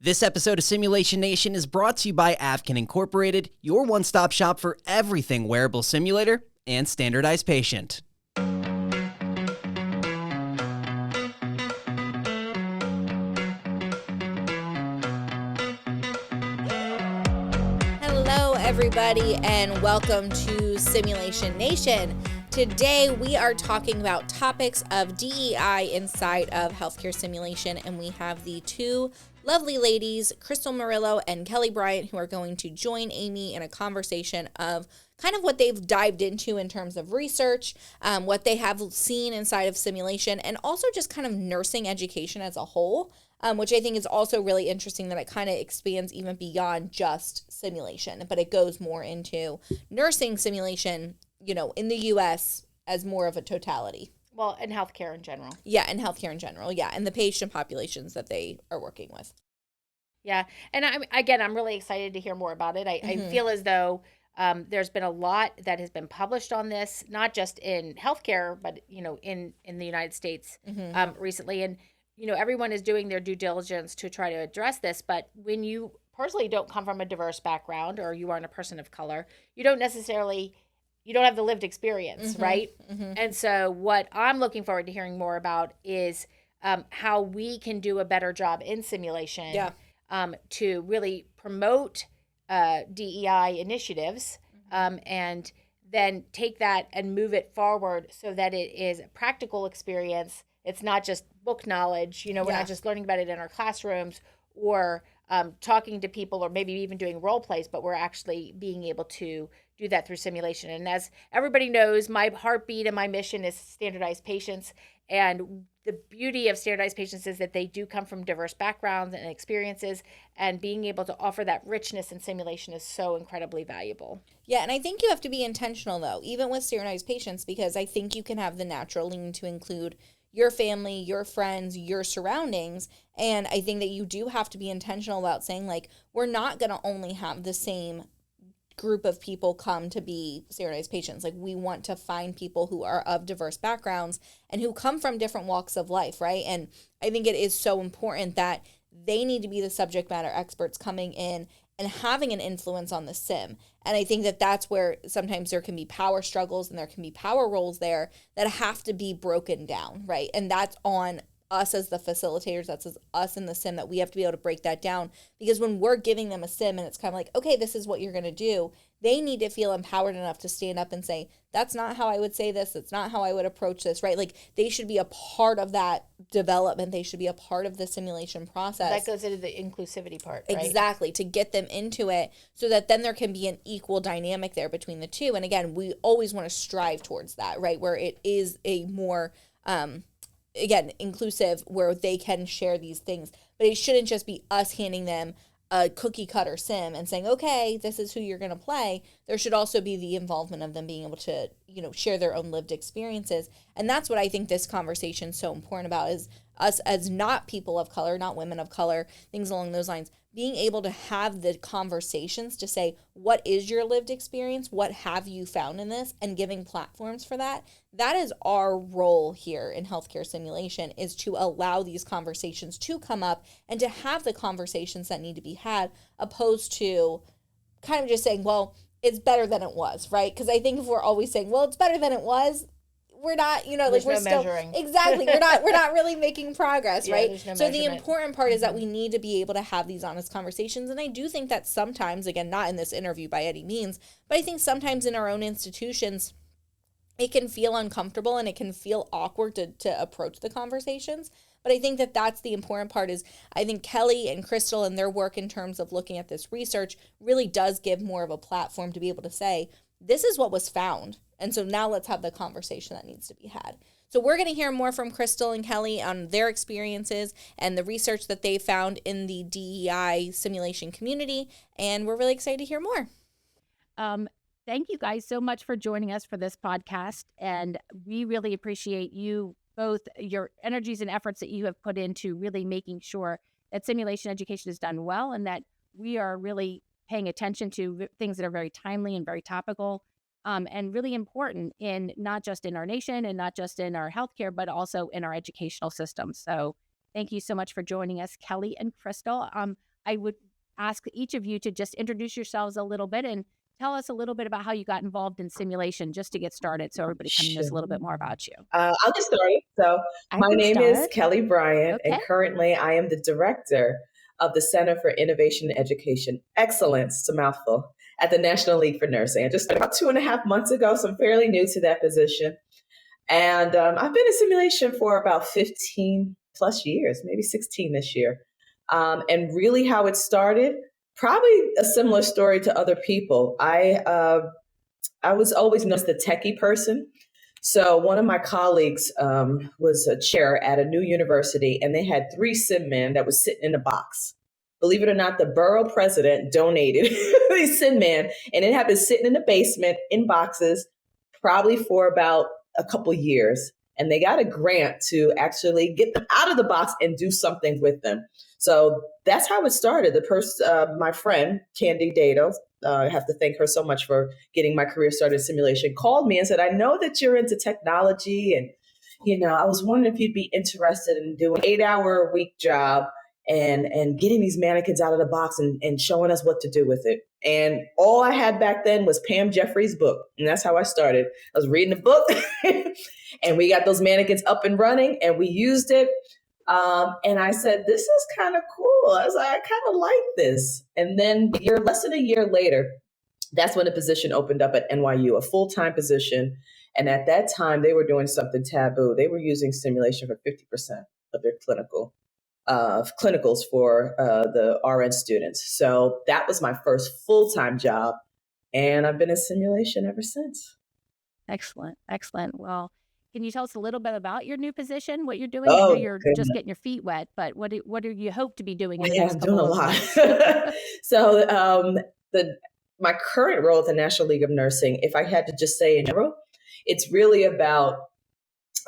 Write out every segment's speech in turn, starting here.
This episode of Simulation Nation is brought to you by Avkin Incorporated, your one-stop shop for everything wearable simulator and standardized patient. Hello, everybody, and welcome to Simulation Nation. Today, we are talking about topics of DEI inside of healthcare simulation, and we have the two lovely ladies, Crystal Murillo and Kellie Bryant, who are going to join Amy in a conversation of kind of what they've dived into in terms of research, what they have seen inside of simulation, and also just kind of nursing education as a whole, which I think is also really interesting that it kind of expands even beyond just simulation, but it goes more into nursing simulation, you know, in the U.S. as more of a totality. Well, in healthcare in general. Yeah, in healthcare in general. Yeah, and the patient populations that they are working with. Yeah, and I'm really excited to hear more about it. I feel as though there's been a lot that has been published on this, not just in healthcare, but in the United States recently. And everyone is doing their due diligence to try to address this. But when you personally don't come from a diverse background or you aren't a person of color, you don't have the lived experience, right? And so what I'm looking forward to hearing more about is how we can do a better job in simulation to really promote DEI initiatives and then take that and move it forward so that it is a practical experience. It's not just book knowledge. We're not just learning about it in our classrooms or talking to people or maybe even doing role plays, but we're actually being able to do that through simulation. And as everybody knows, my heartbeat and my mission is standardized patients. And the beauty of standardized patients is that they do come from diverse backgrounds and experiences, and being able to offer that richness in simulation is so incredibly valuable. Yeah, and I think you have to be intentional, though, even with standardized patients, because I think you can have the natural lean to include your family, your friends, your surroundings. And I think that you do have to be intentional about saying, like, we're not going to only have the same group of people come to be standardized patients. Like, we want to find people who are of diverse backgrounds and who come from different walks of life, right? And I think it is so important that they need to be the subject matter experts coming in and having an influence on the sim. And I think that that's where sometimes there can be power struggles and there can be power roles there that have to be broken down, right? And that's on us as the facilitators, that's us in the sim, that we have to be able to break that down, because when we're giving them a sim and it's kind of like, okay, this is what you're going to do, they need to feel empowered enough to stand up and say, that's not how I would say this, it's not how I would approach this, right? Like, they should be a part of that development, they should be a part of the simulation process. That goes into the inclusivity part, right? Exactly, to get them into it so that then there can be an equal dynamic there between the two. And again, we always want to strive towards that, right? Where it is a more again, inclusive, where they can share these things. But it shouldn't just be us handing them a cookie cutter sim and saying, okay, this is who you're going to play. There should also be the involvement of them being able to, share their own lived experiences. And that's what I think this conversation is so important about, is us as not people of color, not women of color, things along those lines, being able to have the conversations to say, what is your lived experience? What have you found in this? And giving platforms for that. That is our role here in healthcare simulation, is to allow these conversations to come up and to have the conversations that need to be had, opposed to kind of just saying, well, it's better than it was, right? Because I think if we're always saying, well, it's better than it was, we're not, there's we're no still measuring. Exactly. We're not really making progress, right? There's no so measurement. The important part is that we need to be able to have these honest conversations. And I do think that sometimes, again, not in this interview by any means, but I think sometimes in our own institutions, it can feel uncomfortable and it can feel awkward to approach the conversations. But I think that that's the important part, is I think Kellie and Crystal and their work in terms of looking at this research really does give more of a platform to be able to say, this is what was found. And so now let's have the conversation that needs to be had. So we're going to hear more from Crystal and Kellie on their experiences and the research that they found in the DEI simulation community. And we're really excited to hear more. Thank you guys so much for joining us for this podcast. And we really appreciate you both, your energies and efforts that you have put into really making sure that simulation education is done well, and that we are really paying attention to things that are very timely and very topical, and really important in not just in our nation and not just in our healthcare, but also in our educational system. So thank you so much for joining us, Kellie and Crystal. I would ask each of you to just introduce yourselves a little bit and tell us a little bit about how you got involved in simulation just to get started so everybody kind of knows a little bit more about you. I'll get started. So I my can name is start. Kellie Bryant, Okay. and currently I am the director of the Center for Innovation and Education Excellence, it's a mouthful, at the National League for Nursing. I just started about 2.5 months ago, so I'm fairly new to that position. And I've been in simulation for about 15 plus years, maybe 16 this year. And really how it started, probably a similar story to other people. I was always known as the techie person. So one of my colleagues was a chair at a new university, and they had 3 sim men that was sitting in a box. Believe it or not, the borough president donated these sim men, and it had been sitting in the basement in boxes probably for about a couple years. And they got a grant to actually get them out of the box and do something with them. So that's how it started. My friend, Candy Dato, I have to thank her so much for getting my career started in simulation, called me and said, I know that you're into technology, and I was wondering if you'd be interested in doing an 8-hour-a-week job and getting these mannequins out of the box and showing us what to do with it. And all I had back then was Pam Jeffries' book. And that's how I started. I was reading the book and we got those mannequins up and running and we used it. And I said, this is kind of cool. I was like, I kind of like this. And then less than a year later, that's when a position opened up at NYU, a full-time position. And at that time, they were doing something taboo. They were using simulation for 50% of their clinicals for the RN students. So that was my first full-time job. And I've been in simulation ever since. Excellent. Excellent. Well, can you tell us a little bit about your new position, what you're doing? I know you're just getting your feet wet, but what do you hope to be doing in the next couple of months? So my current role at the National League of Nursing, if I had to just say in general, it's really about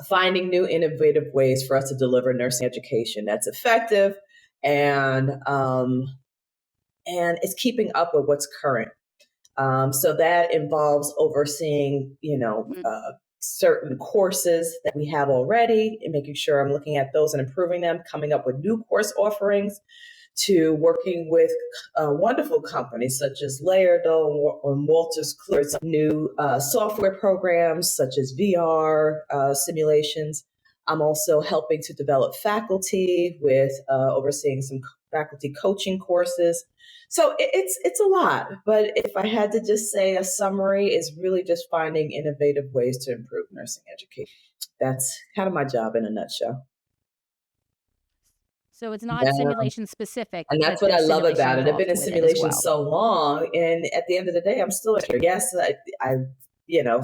finding new innovative ways for us to deliver nursing education that's effective and it's keeping up with what's current. So that involves overseeing, certain courses that we have already and making sure I'm looking at those and improving them, coming up with new course offerings, to working with wonderful companies such as Laerdal and Wolters Kluwer's new software programs such as VR simulations. I'm also helping to develop faculty with overseeing some faculty coaching courses. So it's a lot, but if I had to just say a summary, is really just finding innovative ways to improve nursing education. That's kind of my job in a nutshell. So it's not simulation specific. And that's what I love about it. I've been in simulation so long, and at the end of the day, I'm still here. Yes, I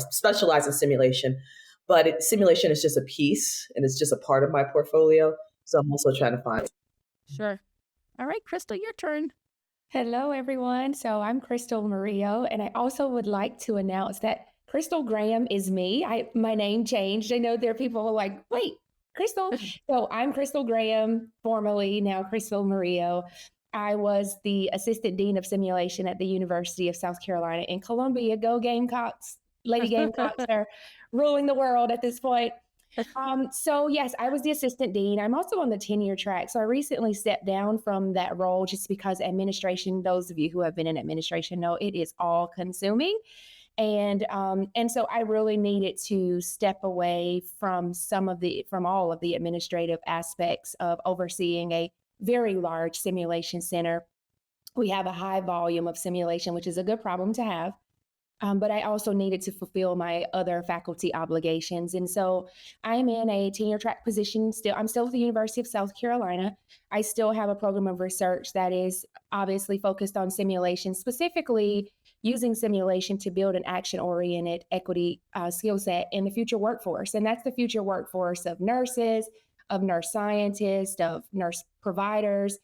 specialize in simulation, but simulation is just a piece, and it's just a part of my portfolio. So I'm also trying to find it. Sure. All right, Crystal, your turn. Hello, everyone. So I'm Crystal Murillo, and I also would like to announce that Crystal Graham is me. My name changed. I know there are people who are like, wait, Crystal. So I'm Crystal Graham, formerly now Crystal Murillo. I was the assistant dean of simulation at the University of South Carolina in Columbia. Go Gamecocks. Lady Gamecocks are ruling the world at this point. So yes, I was the assistant dean. I'm also on the tenure track. So I recently stepped down from that role just because administration, those of you who have been in administration know it is all consuming. And so I really needed to step away from all of the administrative aspects of overseeing a very large simulation center. We have a high volume of simulation, which is a good problem to have. But I also needed to fulfill my other faculty obligations. And so I'm in a tenure track position still. I'm still at the University of South Carolina. I still have a program of research that is obviously focused on simulation, specifically using simulation to build an action-oriented equity skill set in the future workforce. And that's the future workforce of nurses, of nurse scientists, of nurse providers.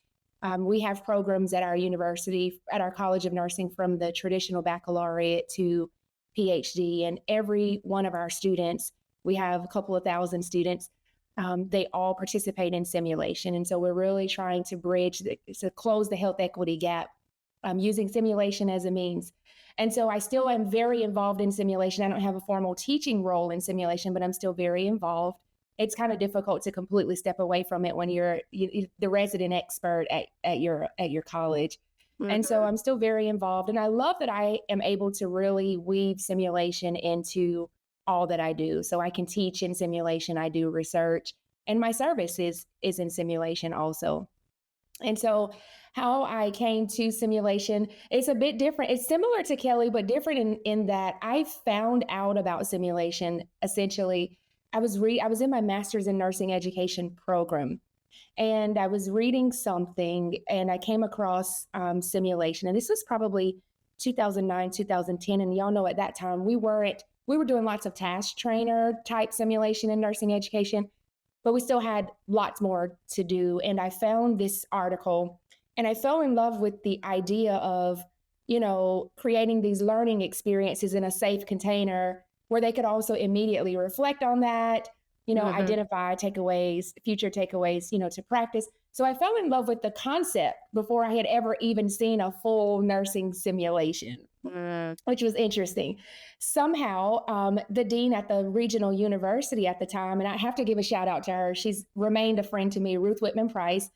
We have programs at our university, at our College of Nursing, from the traditional baccalaureate to PhD. And every one of our students, we have a couple of thousand students, they all participate in simulation. And so we're really trying to to close the health equity gap using simulation as a means. And so I still am very involved in simulation. I don't have a formal teaching role in simulation, but I'm still very involved. it's kind of difficult to completely step away from it when you're the resident expert at your college. And so I'm still very involved, and I love that I am able to really weave simulation into all that I do. So I can teach in simulation, I do research, and my service is in simulation also. And so how I came to simulation, it's a bit different. It's similar to Kellie, but different in that I found out about simulation essentially. I was in my master's in nursing education program, and I was reading something, and I came across simulation. And this was probably 2009, 2010. And y'all know at that time, we were doing lots of task trainer type simulation in nursing education, but we still had lots more to do. And I found this article, and I fell in love with the idea of, creating these learning experiences in a safe container where they could also immediately reflect on that, identify takeaways, future takeaways, to practice. So I fell in love with the concept before I had ever even seen a full nursing simulation, which was interesting. Somehow, the dean at the regional university at the time, and I have to give a shout out to her, she's remained a friend to me, Ruth Whitman Price.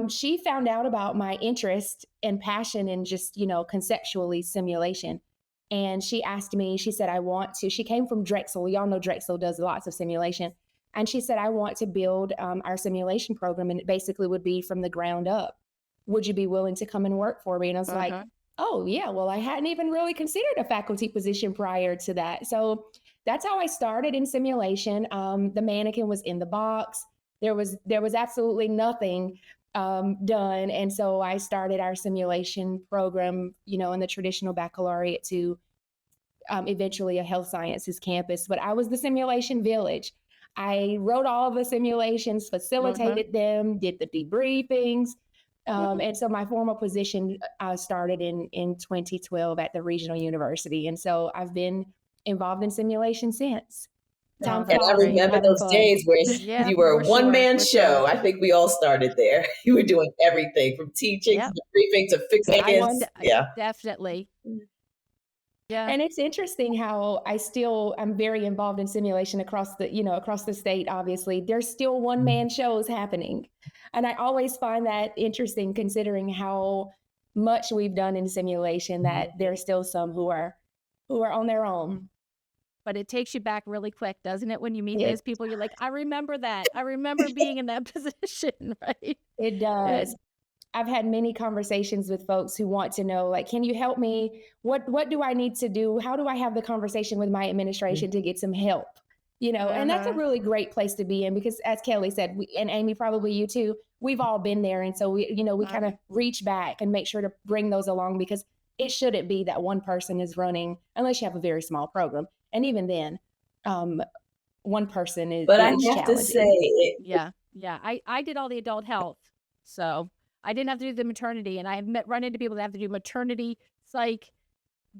She found out about my interest and passion in just, conceptually simulation. And she asked me, she said, she came from Drexel. Y'all know Drexel does lots of simulation. And she said, I want to build our simulation program. And it basically would be from the ground up. Would you be willing to come and work for me? And I was like, oh, yeah, well, I hadn't even really considered a faculty position prior to that. So that's how I started in simulation. The mannequin was in the box. There was absolutely nothing done. And so I started our simulation program, in the traditional baccalaureate to eventually a health sciences campus. But I was the simulation village. I wrote all of the simulations, facilitated them, did the debriefings. And so my formal position started in 2012 at the regional university. And so I've been involved in simulation since. And I remember those days where you were a one-man show. I think we all started there. You were doing everything from teaching to briefing to fixing it. Yeah, definitely. Yeah. And it's interesting how I'm very involved in simulation across the state. Obviously, there's still one-man shows happening. And I always find that interesting, considering how much we've done in simulation, that there's still some who are on their own. But it takes you back really quick, doesn't it? When you meet those people, you're like, I remember that. I remember being in that position, right? It does. I've had many conversations with folks who want to know, like, can you help me? What do I need to do? How do I have the conversation with my administration to get some help? And that's a really great place to be in, because as Kellie said, and Amy, probably you too, we've all been there. And so we kind of reach back and make sure to bring those along, because it shouldn't be that one person is running, unless you have a very small program. And even then, one person is. But I have to say, I did all the adult health, so I didn't have to do the maternity, and I have run into people that have to do maternity, psych,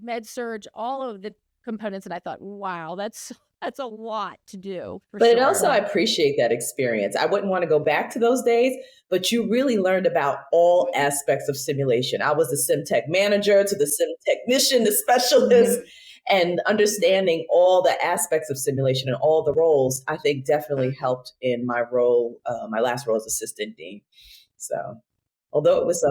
med surg, all of the components, and I thought, wow, that's a lot to do. But also, I appreciate that experience. I wouldn't want to go back to those days, but you really learned about all aspects of simulation. I was the sim tech manager to the sim technician, the specialist. And understanding all the aspects of simulation and all the roles, I think definitely helped in my role, my last role as assistant dean. So, although it was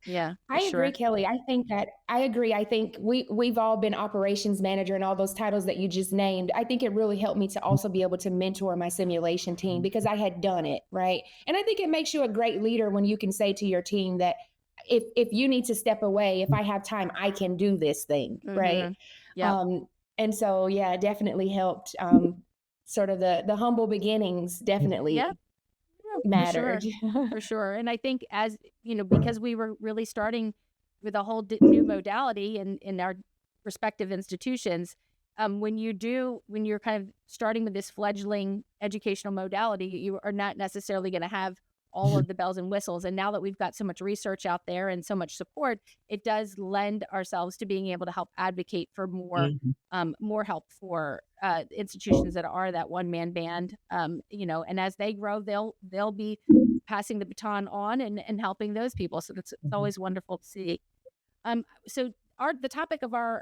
I agree, Kellie. I agree. I think we've all been operations manager and all those titles that you just named. I think it really helped me to also be able to mentor my simulation team, because I had done it, right? And I think it makes you a great leader when you can say to your team that, if you need to step away, if I have time, I can do this thing, right? And so, it definitely helped. Sort of the humble beginnings definitely mattered. For sure. And I think, as because we were really starting with a whole new modality in our respective institutions, when you're kind of starting with this fledgling educational modality, you are not necessarily going to have all of the bells and whistles. And now that we've got so much research out there and so much support, it does lend ourselves to being able to help advocate for more help for institutions that are that one-man band. And as they grow, they'll be passing the baton on and helping those people. So it's always wonderful to see. So the topic of our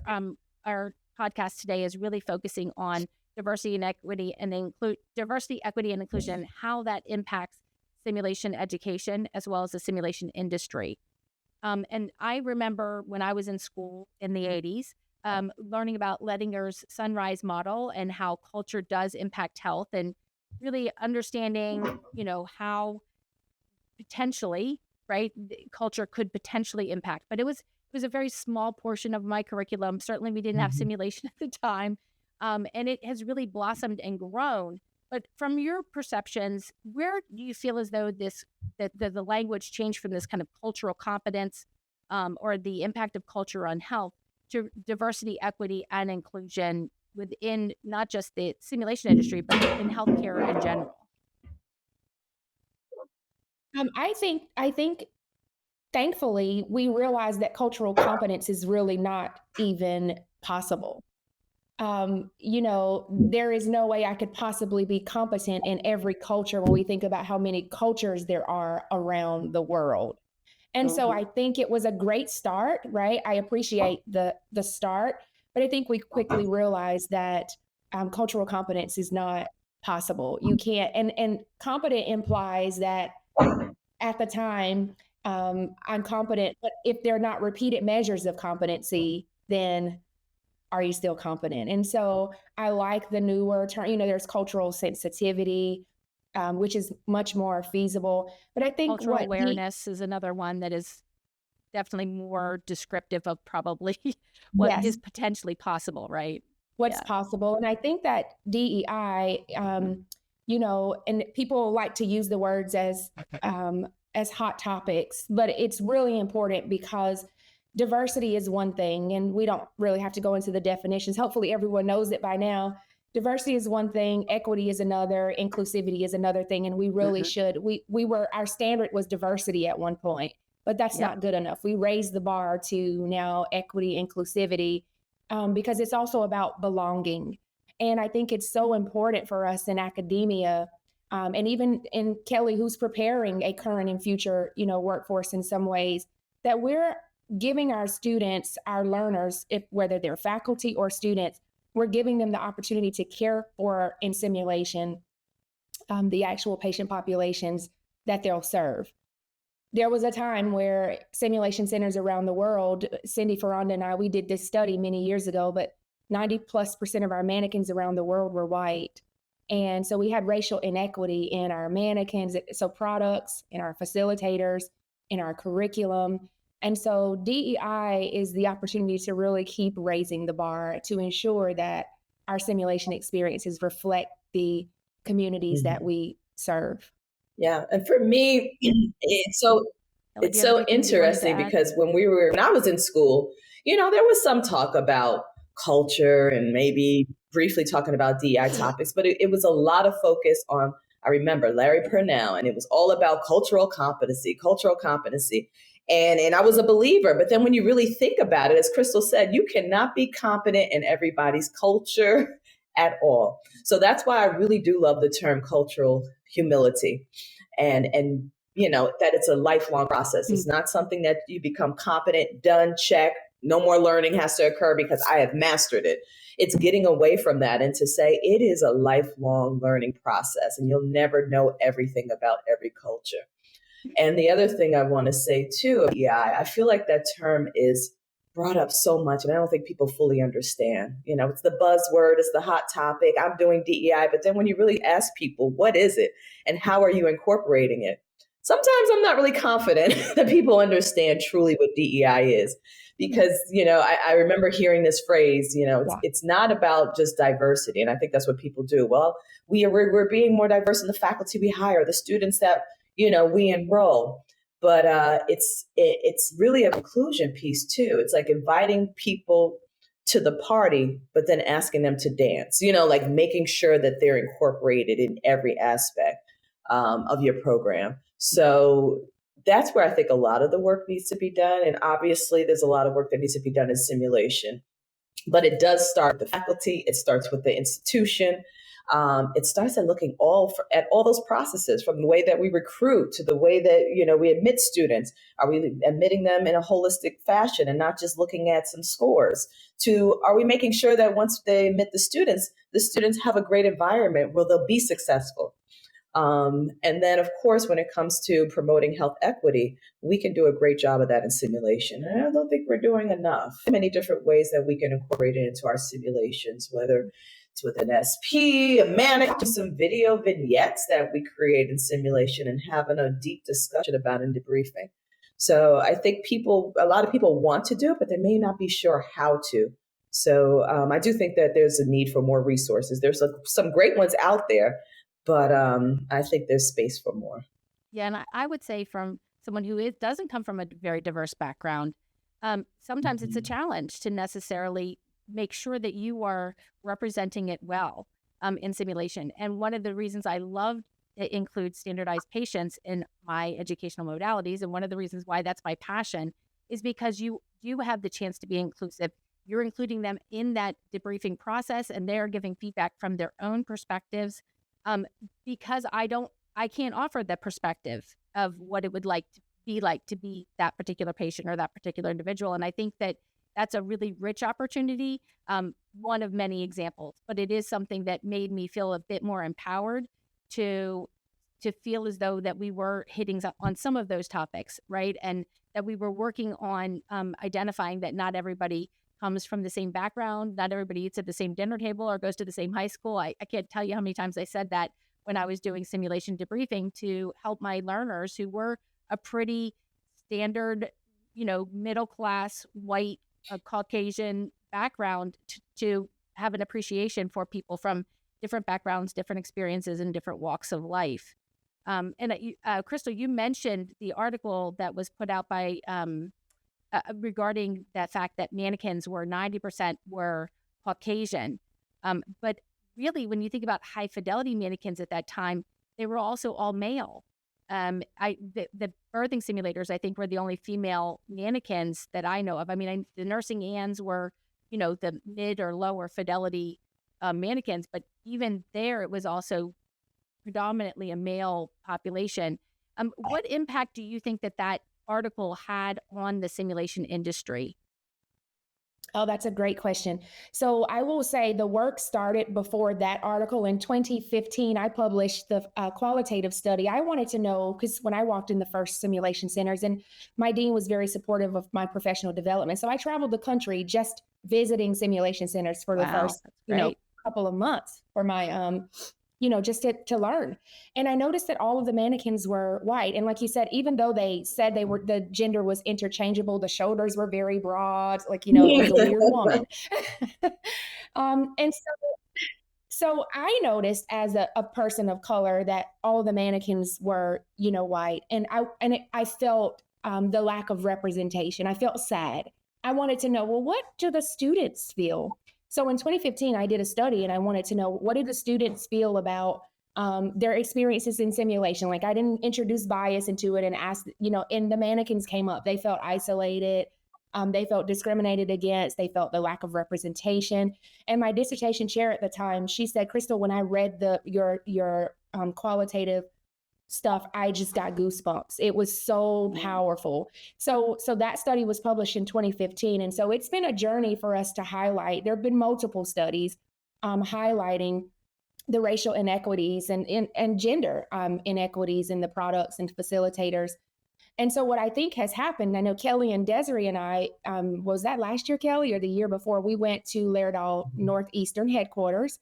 podcast today is really focusing on diversity, equity, and inclusion, how that impacts simulation education as well as the simulation industry. And I remember when I was in school in the 80s, learning about Lettinger's sunrise model and how culture does impact health, and really understanding, how potentially, right, culture could potentially impact. But it was a very small portion of my curriculum. Certainly, we didn't have simulation at the time, and it has really blossomed and grown. But from your perceptions, where do you feel as though the language changed from this kind of cultural competence, or the impact of culture on health, to diversity, equity, and inclusion within not just the simulation industry, but in healthcare in general? I think thankfully we realize that cultural competence is really not even possible. There is no way I could possibly be competent in every culture when we think about how many cultures there are around the world. And so I think it was a great start, right? I appreciate the start, but I think we quickly realized that cultural competence is not possible. You can't, and competent implies that at the time I'm competent, but if they're not repeated measures of competency, then are you still competent? And so I like the newer term, there's cultural sensitivity, which is much more feasible. But I think Cultural awareness is another one that is definitely more descriptive of probably what is potentially possible, right? What's possible. And I think that DEI, and people like to use the words as hot topics, but it's really important because diversity is one thing, and we don't really have to go into the definitions. Hopefully everyone knows it by now. Diversity is one thing, equity is another, inclusivity is another thing, and we really should. Our standard was diversity at one point, but that's not good enough. We raised the bar to now equity, inclusivity, because it's also about belonging. And I think it's so important for us in academia, and even in Kellie, who's preparing a current and future, workforce in some ways, that we're giving our students, our learners, whether they're faculty or students, we're giving them the opportunity to care for, in simulation, the actual patient populations that they'll serve. There was a time where simulation centers around the world, Cindy Ferranda and I, we did this study many years ago, but 90+% of our mannequins around the world were white. And so we had racial inequity in our mannequins, so products, in our facilitators, in our curriculum. And so DEI is the opportunity to really keep raising the bar to ensure that our simulation experiences reflect the communities that we serve. Yeah. And for me, it's so interesting because when I was in school, there was some talk about culture and maybe briefly talking about DEI topics, but it was a lot of focus on, I remember Larry Purnell, and it was all about cultural competency. And I was a believer. But then when you really think about it, as Crystal said, you cannot be competent in everybody's culture at all. So that's why I really do love the term cultural humility, and that it's a lifelong process. It's not something that you become competent, done, check, no more learning has to occur because I have mastered it. It's getting away from that and to say it is a lifelong learning process, and you'll never know everything about every culture. And the other thing I want to say too, I feel like that term is brought up so much, and I don't think people fully understand. It's the buzzword, it's the hot topic. I'm doing DEI, but then when you really ask people, what is it and how are you incorporating it? Sometimes I'm not really confident that people understand truly what DEI is, because, I remember hearing this phrase, it's not about just diversity. And I think that's what people do. Well, we're being more diverse in the faculty we hire, the students that we enroll, but it's really a inclusion piece too. It's like inviting people to the party, but then asking them to dance, like making sure that they're incorporated in every aspect of your program. So that's where I think a lot of the work needs to be done. And obviously there's a lot of work that needs to be done in simulation. But it does start with the faculty. It starts with the institution. It starts at looking at all those processes, from the way that we recruit to the way that we admit students. Are we admitting them in a holistic fashion and not just looking at some scores? To, are we making sure that once they admit the students have a great environment where they'll be successful? And then, of course, when it comes to promoting health equity, we can do a great job of that in simulation. And I don't think we're doing enough. Many different ways that we can incorporate it into our simulations, whether it's with an SP, a mannequin, some video vignettes that we create in simulation and having a deep discussion about in debriefing. So I think a lot of people want to do it, but they may not be sure how to. So I do think that there's a need for more resources. There's some great ones out there, but I think there's space for more. Yeah, and I would say, from someone who doesn't come from a very diverse background, sometimes it's a challenge to necessarily make sure that you are representing it well in simulation. And one of the reasons I love to include standardized patients in my educational modalities, and one of the reasons why that's my passion, is because you have the chance to be inclusive. You're including them in that debriefing process, and they're giving feedback from their own perspectives. Because I can't offer the perspective of what it would like to be that particular patient or that particular individual. And I think that that's a really rich opportunity, one of many examples, but it is something that made me feel a bit more empowered to feel as though that we were hitting on some of those topics, right? And that we were working on identifying that not everybody comes from the same background, not everybody eats at the same dinner table or goes to the same high school. I can't tell you how many times I said that when I was doing simulation debriefing to help my learners who were a pretty standard, middle class, white, Caucasian background, to have an appreciation for people from different backgrounds, different experiences, and different walks of life. And Crystal, you mentioned the article that was put out by regarding that fact that mannequins were 90% were Caucasian. But really, when you think about high fidelity mannequins at that time, they were also all male. The birthing simulators, I think, were the only female mannequins that I know of. I mean, the nursing ands were, the mid or lower fidelity mannequins, but even there, it was also predominantly a male population. What impact do you think that article had on the simulation industry? Oh, that's a great question. So I will say the work started before that article. In 2015, I published the qualitative study. I wanted to know, because when I walked in the first simulation centers, and my dean was very supportive of my professional development. So I traveled the country just visiting simulation centers for the first, couple of months for my just to learn. And I noticed that all of the mannequins were white. And like you said, even though they said the gender was interchangeable, the shoulders were very broad, it was a weird woman. And so I noticed as a person of color that all of the mannequins were, white. And I felt the lack of representation. I felt sad. I wanted to know, well, what do the students feel? So in 2015, I did a study and I wanted to know, what did the students feel about their experiences in simulation? Like, I didn't introduce bias into it and ask, and the mannequins came up. They felt isolated. They felt discriminated against. They felt the lack of representation. And my dissertation chair at the time, she said, Crystal, when I read your qualitative stuff, I just got goosebumps. It was so powerful. So that study was published in 2015. And so it's been a journey for us to highlight. There have been multiple studies highlighting the racial inequities and gender inequities in the products and facilitators. And so what I think has happened, I know Kelly and Desiree and I, was that last year, Kelly, or the year before, we went to Laerdal Northeastern headquarters,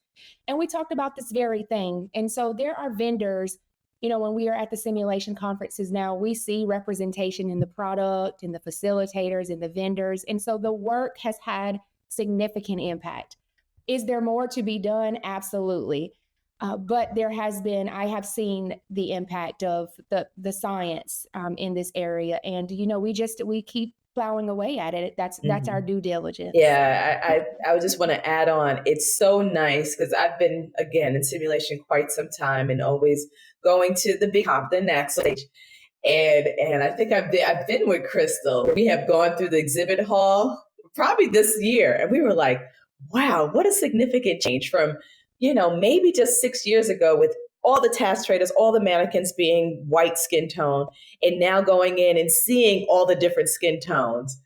and we talked about this very thing. And so there are vendors, when we are at the simulation conferences now, we see representation in the product, in the facilitators, in the vendors. And so the work has had significant impact. Is there more to be done? Absolutely. But I have seen the impact of the science in this area. And, we keep plowing away at it. That's our due diligence. Yeah, I just want to add on. It's so nice because I've been, again, in simulation quite some time and always going to the big hop, the next stage. And I think I've been with Crystal. We have gone through the exhibit hall probably this year. And we were like, wow, what a significant change from, maybe just 6 years ago with all the task traders, all the mannequins being white skin tone, and now going in and seeing all the different skin tones.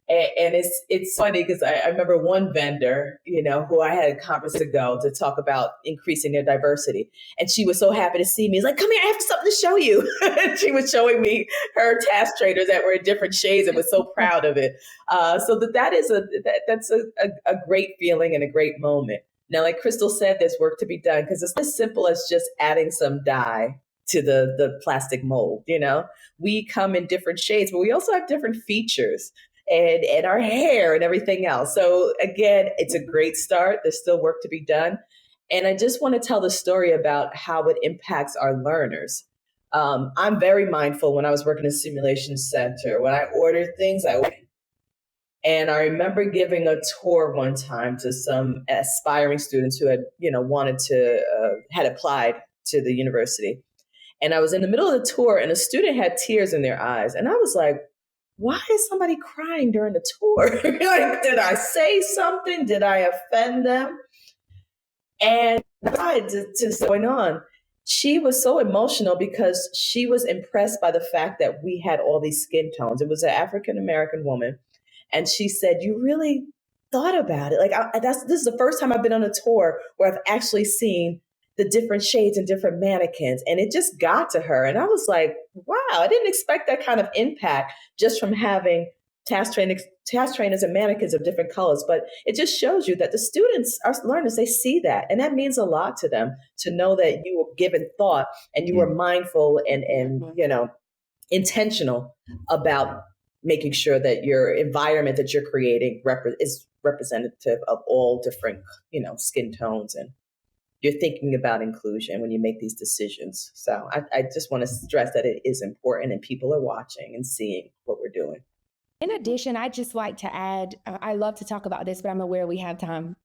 And it's funny because I remember one vendor, who I had a conference ago to talk about increasing their diversity. And she was so happy to see me. It's like, come here, I have something to show you. And she was showing me her task traders that were in different shades and was so proud of it. So that's a great feeling and a great moment. Now, like Crystal said, there's work to be done because it's as simple as just adding some dye to the plastic mold. We come in different shades, but we also have different features. And our hair and everything else. So again, it's a great start. There's still work to be done. And I just want to tell the story about how it impacts our learners. I'm very mindful when I was working in a simulation center. When I ordered things, and I remember giving a tour one time to some aspiring students who had, had applied to the university. And I was in the middle of the tour and a student had tears in their eyes. And I was like, why is somebody crying during the tour? Like, did I say something? Did I offend them? And just going on, she was so emotional because she was impressed by the fact that we had all these skin tones. It was an African-American woman. And she said, you really thought about it. Like, this is the first time I've been on a tour where I've actually seen the different shades and different mannequins. And it just got to her. And I was like, wow, I didn't expect that kind of impact just from having task trainers and mannequins of different colors. But it just shows you that the students, our learners, they see that. And that means a lot to them to know that you were given thought and you were mindful and intentional about making sure that your environment that you're creating is representative of all different, skin tones, and you're thinking about inclusion when you make these decisions. So I just want to stress that it is important and people are watching and seeing what we're doing. In addition, I'd just like to add, I love to talk about this, but I'm aware we have time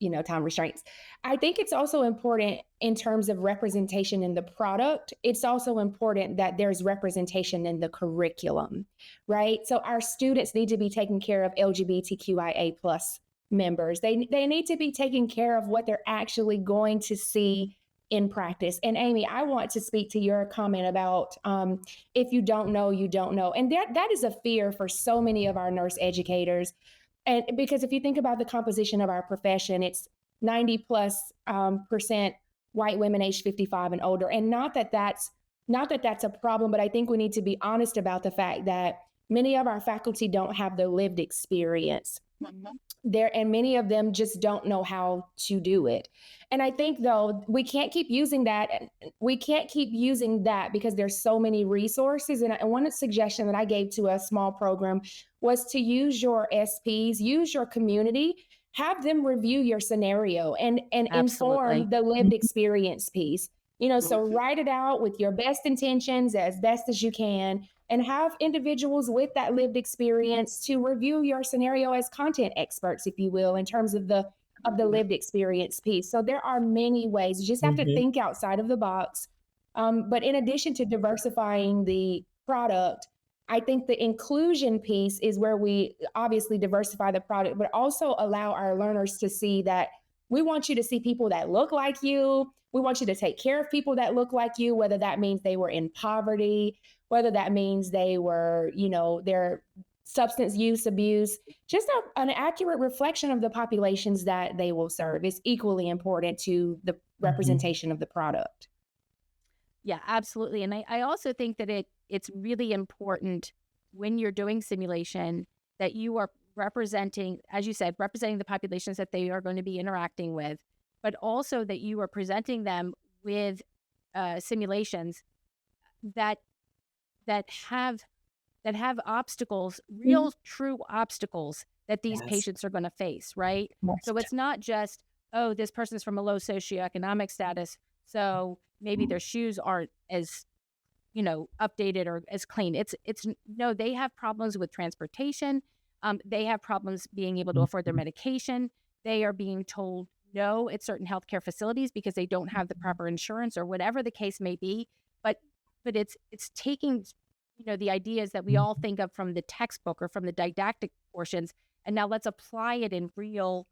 restraints. I think it's also important in terms of representation in the product. It's also important that there's representation in the curriculum, right? So our students need to be taking care of LGBTQIA+ members. They need to be taking care of what they're actually going to see in practice. And Amy, I want to speak to your comment about if you don't know, you don't know. And that is a fear for so many of our nurse educators. And because if you think about the composition of our profession, it's 90+% white women aged 55 and older. And not that that's a problem, but I think we need to be honest about the fact that many of our faculty don't have the lived experience. And many of them just don't know how to do it. And I think, though, we can't keep using that. We can't keep using that because there's so many resources. And one suggestion that I gave to a small program was to use your SPs, use your community, have them review your scenario and inform the lived experience piece. So write it out with your best intentions as best as you can, and have individuals with that lived experience to review your scenario as content experts, if you will, in terms of the lived experience piece. So there are many ways. You just have to think outside of the box. But in addition to diversifying the product, I think the inclusion piece is where we obviously diversify the product, but also allow our learners to see that we want you to see people that look like you. We want you to take care of people that look like you, whether that means they were in poverty, whether that means they were, their substance use, abuse. Just an accurate reflection of the populations that they will serve is equally important to the representation of the product. Yeah, absolutely. And I also think that it's really important when you're doing simulation that you are representing, as you said, representing the populations that they are going to be interacting with, but also that you are presenting them with simulations that have obstacles, real, true obstacles that these patients are going to face, right? So it's not just, oh, this person's from a low socioeconomic status, so maybe their shoes aren't as, updated or as clean. It's no, they have problems with transportation. They have problems being able to afford their medication. They are being told no at certain healthcare facilities because they don't have the proper insurance or whatever the case may be. But it's taking, the ideas that we all think of from the textbook or from the didactic portions And now let's apply it in real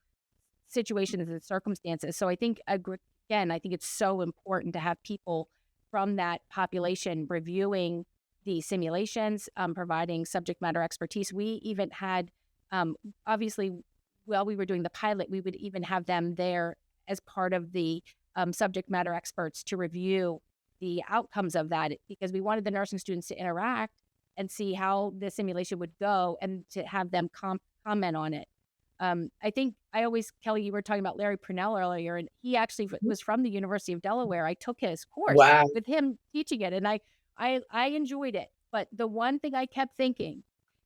situations and circumstances. So I think, again, I think it's so important to have people from that population reviewing the simulations, providing subject matter expertise. We even had, obviously, while we were doing the pilot, we would even have them there as part of the subject matter experts to review the outcomes of that, because we wanted the nursing students to interact and see how the simulation would go and to have them comment on it. I think Kelly, you were talking about Larry Purnell earlier, and he actually was from the University of Delaware. I took his course Wow. with him teaching it, and I enjoyed it. But the one thing I kept thinking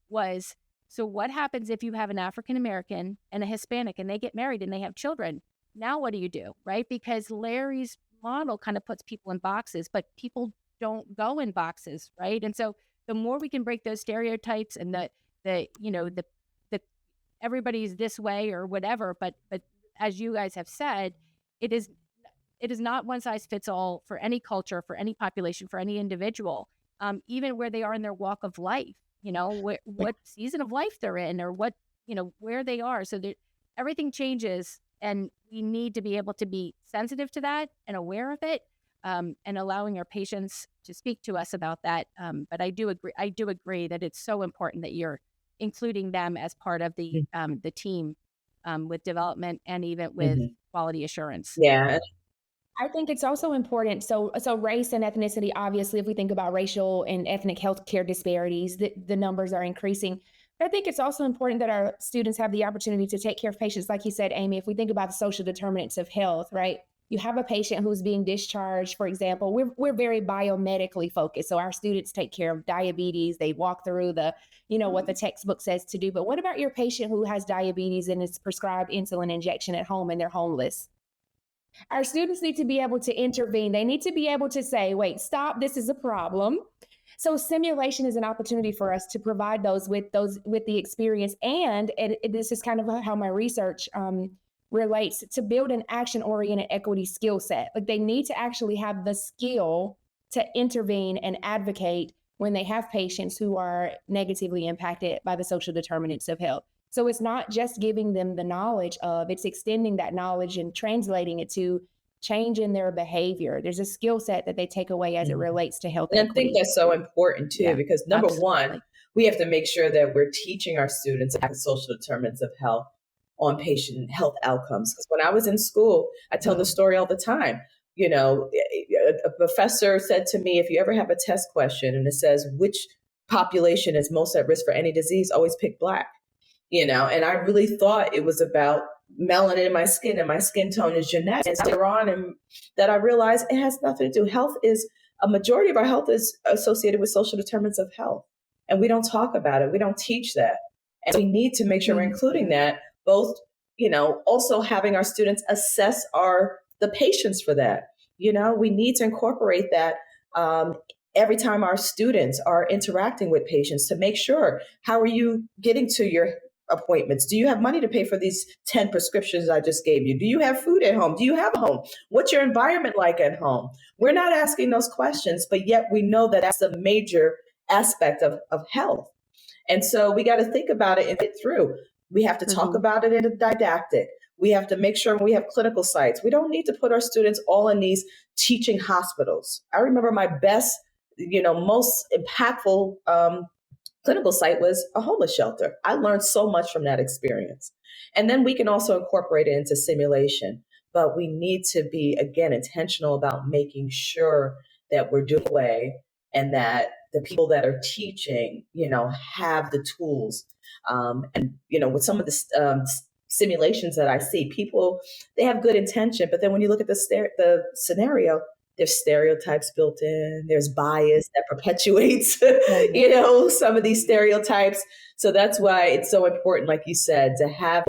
was, so what happens if you have an African American and a Hispanic and they get married and they have children? Now what do you do, right? Because Larry's model kind of puts people in boxes, but people don't go in boxes, right? And so the more we can break those stereotypes and the everybody's this way or whatever, but as you guys have said, it is not one size fits all for any culture, for any population, for any individual, even where they are in their walk of life, what season of life they're in, or what, where they are. So everything changes, and we need to be able to be sensitive to that and aware of it, and allowing our patients to speak to us about that. But I do agree that it's so important that you're including them as part of the team, with development and even with quality assurance. Yeah. I think it's also important. So race and ethnicity, obviously, if we think about racial and ethnic healthcare disparities, the numbers are increasing. But I think it's also important that our students have the opportunity to take care of patients. Like you said, Amy, if we think about the social determinants of health, right? You have a patient who's being discharged, for example, we're very biomedically focused. So our students take care of diabetes. They walk through what the textbook says to do. But what about your patient who has diabetes and is prescribed insulin injection at home and they're homeless? Our students need to be able to intervene. They need to be able to say, wait, stop, this is a problem. So simulation is an opportunity for us to provide those with the experience. And this is kind of how my research relates to build an action-oriented equity skill set. Like, they need to actually have the skill to intervene and advocate when they have patients who are negatively impacted by the social determinants of health. So it's not just giving them the knowledge it's extending that knowledge and translating it to change in their behavior. There's a skill set that they take away as it relates to health And equity. I think that's so important too, because number one, we have to make sure that we're teaching our students about the social determinants of health on patient health outcomes. Because when I was in school, I tell the story all the time. A professor said to me, if you ever have a test question and it says which population is most at risk for any disease, always pick Black. And I really thought it was about melanin in my skin, and my skin tone is genetic. And later on, and that I realized it has nothing to do. A majority of our health is associated with social determinants of health. And we don't talk about it. We don't teach that. And we need to make sure we're including that, both, also having our students assess the patients for that. We need to incorporate that every time our students are interacting with patients, to make sure, how are you getting to your appointments? Do you have money to pay for these 10 prescriptions I just gave you? Do you have food at home? Do you have a home? What's your environment like at home? We're not asking those questions, but yet we know that that's a major aspect of health. And so we got to think about it and think through. We have to talk about it in a didactic. We have to make sure we have clinical sites. We don't need to put our students all in these teaching hospitals. I remember my best, most impactful clinical site was a homeless shelter. I learned so much from that experience. And then we can also incorporate it into simulation. But we need to be, again, intentional about making sure that we're doing away, and that the people that are teaching, have the tools. With some of the simulations that I see, people, they have good intention, but then when you look at the scenario, there's stereotypes built in, there's bias that perpetuates, some of these stereotypes. So that's why it's so important, like you said, to have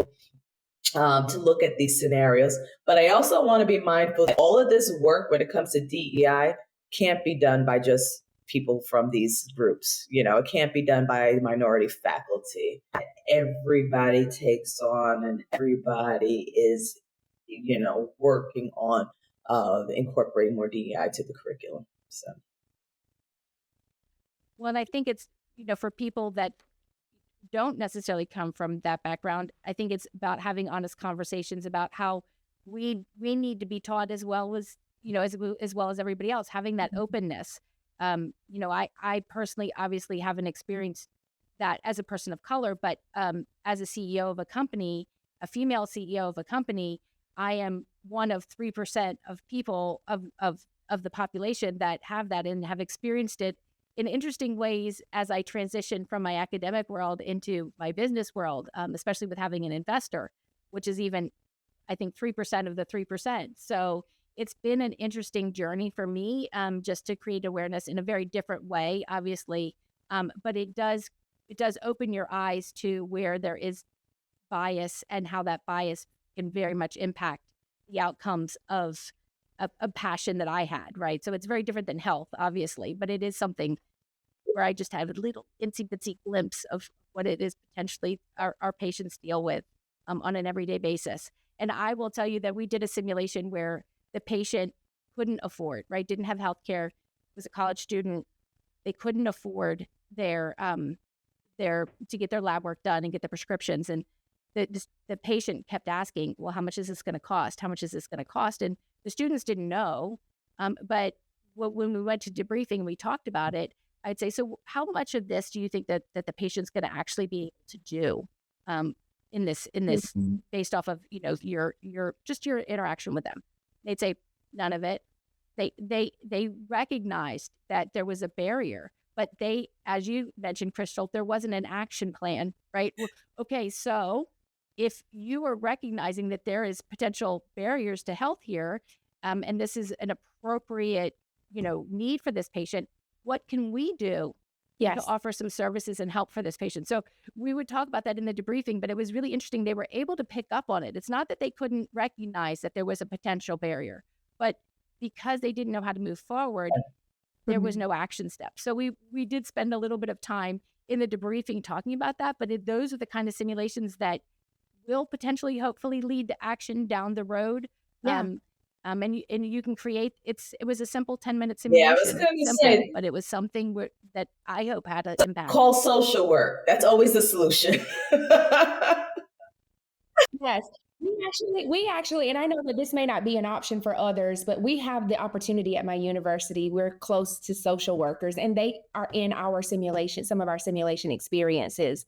to look at these scenarios. But I also want to be mindful that all of this work, when it comes to DEI, can't be done by just people from these groups. It can't be done by minority faculty. Everybody takes on, and everybody is, working on incorporating more DEI to the curriculum. So, well, and I think it's, for people that don't necessarily come from that background. I think it's about having honest conversations about how we need to be taught as well as, as well as everybody else, having that openness. I personally obviously haven't experienced that as a person of color, but as a CEO of a company, a female CEO of a company, I am one of 3% of people of the population that have that and have experienced it in interesting ways as I transition from my academic world into my business world, especially with having an investor, which is even, I think, 3% of the 3%. So it's been an interesting journey for me, just to create awareness in a very different way, obviously. But it does open your eyes to where there is bias and how that bias can very much impact the outcomes of a passion that I had, right? So it's very different than health, obviously, but it is something where I just have a little itsy-bitsy glimpse of what it is potentially our patients deal with on an everyday basis. And I will tell you that we did a simulation where the patient couldn't afford, right? Didn't have health care, was a college student. They couldn't afford their to get their lab work done and get the prescriptions. And the patient kept asking, well, how much is this going to cost? How much is this going to cost? And the students didn't know. But when we went to debriefing and we talked about it, I'd say, so how much of this do you think that the patient's going to actually be able to do in this based off of, your interaction with them? They'd say none of it. They recognized that there was a barrier, but they, as you mentioned, Crystal, there wasn't an action plan, right? Okay, so if you are recognizing that there is potential barriers to health here, and this is an appropriate, need for this patient, what can we do to offer some services and help for this patient? So we would talk about that in the debriefing, but it was really interesting. They were able to pick up on it. It's not that they couldn't recognize that there was a potential barrier, but because they didn't know how to move forward, there was no action step. So we did spend a little bit of time in the debriefing talking about that, but those are the kind of simulations that will potentially, hopefully, lead to action down the road. And you can create. It was a simple 10-minute simulation. Yeah, I was going to say, but it was something that I hope had an impact. Call social work. That's always the solution. Yes. We actually, and I know that this may not be an option for others, but we have the opportunity at my university. We're close to social workers and they are in our simulation, some of our simulation experiences.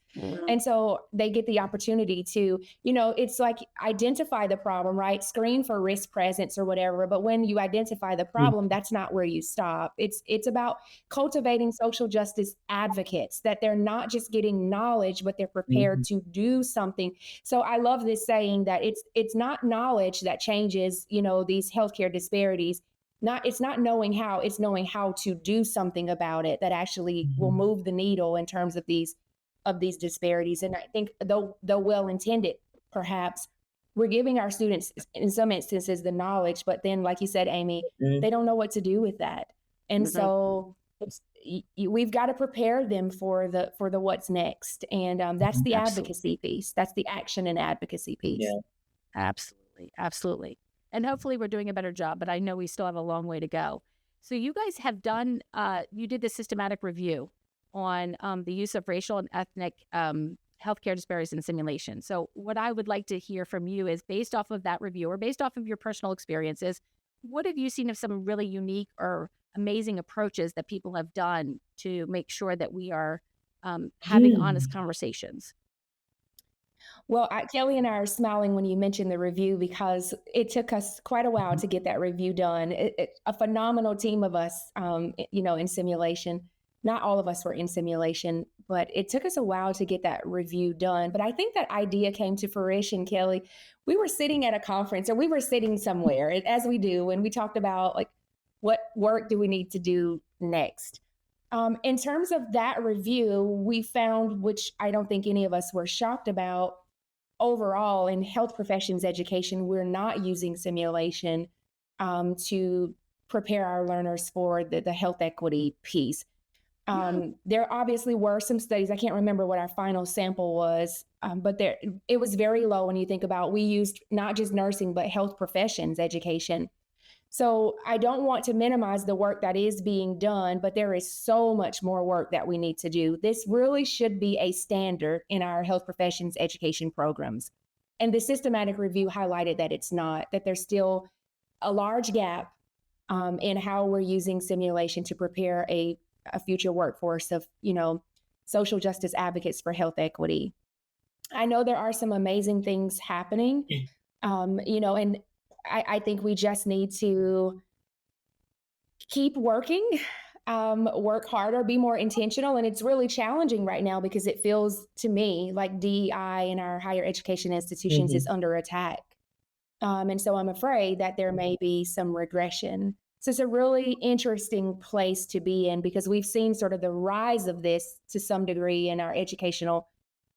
And so they get the opportunity to, it's like identify the problem, right? Screen for risk presence or whatever. But when you identify the problem, that's not where you stop. It's about cultivating social justice advocates, that they're not just getting knowledge, but they're prepared to do something. So I love this saying that it's not knowledge that changes, these healthcare disparities. It's not knowing how, it's knowing how to do something about it that actually will move the needle in terms of these disparities. And I think though well-intended, perhaps we're giving our students in some instances the knowledge, but then like you said, Amy, they don't know what to do with that. And so we've got to prepare them for the what's next. And that's the advocacy piece. That's the action and advocacy piece. Yeah. Absolutely. And hopefully we're doing a better job, but I know we still have a long way to go. So you guys have done, you did the systematic review on the use of racial and ethnic healthcare disparities in simulation. So what I would like to hear from you is, based off of that review or based off of your personal experiences, what have you seen of some really unique or amazing approaches that people have done to make sure that we are having honest conversations? Well, Kelly and I are smiling when you mentioned the review because it took us quite a while to get that review done. A phenomenal team of us, in simulation. Not all of us were in simulation, but it took us a while to get that review done. But I think that idea came to fruition, Kelly. We were sitting at a conference, or we were sitting somewhere, as we do, and we talked about like, what work do we need to do next? In terms of that review, we found, which I don't think any of us were shocked about, overall in health professions education, we're not using simulation to prepare our learners for the health equity piece. There obviously were some studies. I can't remember what our final sample was, but it was very low when you think about, we used not just nursing, but health professions education. So I don't want to minimize the work that is being done, but there is so much more work that we need to do. This really should be a standard in our health professions education programs. And the systematic review highlighted that it's not, that there's still a large gap in how we're using simulation to prepare a future workforce of, social justice advocates for health equity. I know there are some amazing things happening, and I think we just need to keep working, work harder, be more intentional. And it's really challenging right now because it feels to me like DEI in our higher education institutions is under attack. And so I'm afraid that there may be some regression. So it's a really interesting place to be in because we've seen sort of the rise of this to some degree in our educational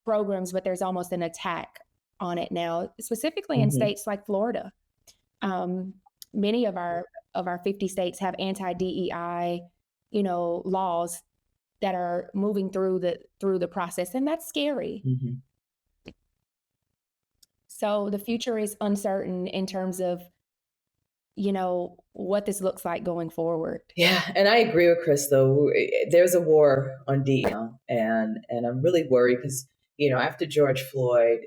programs, but there's almost an attack on it now, specifically in states like Florida. Many of our 50 states have anti-DEI, laws that are moving through the process, and that's scary. So the future is uncertain in terms of, what this looks like going forward. Yeah, and I agree with Chris, though. There's a war on DEI, and I'm really worried because, after George Floyd,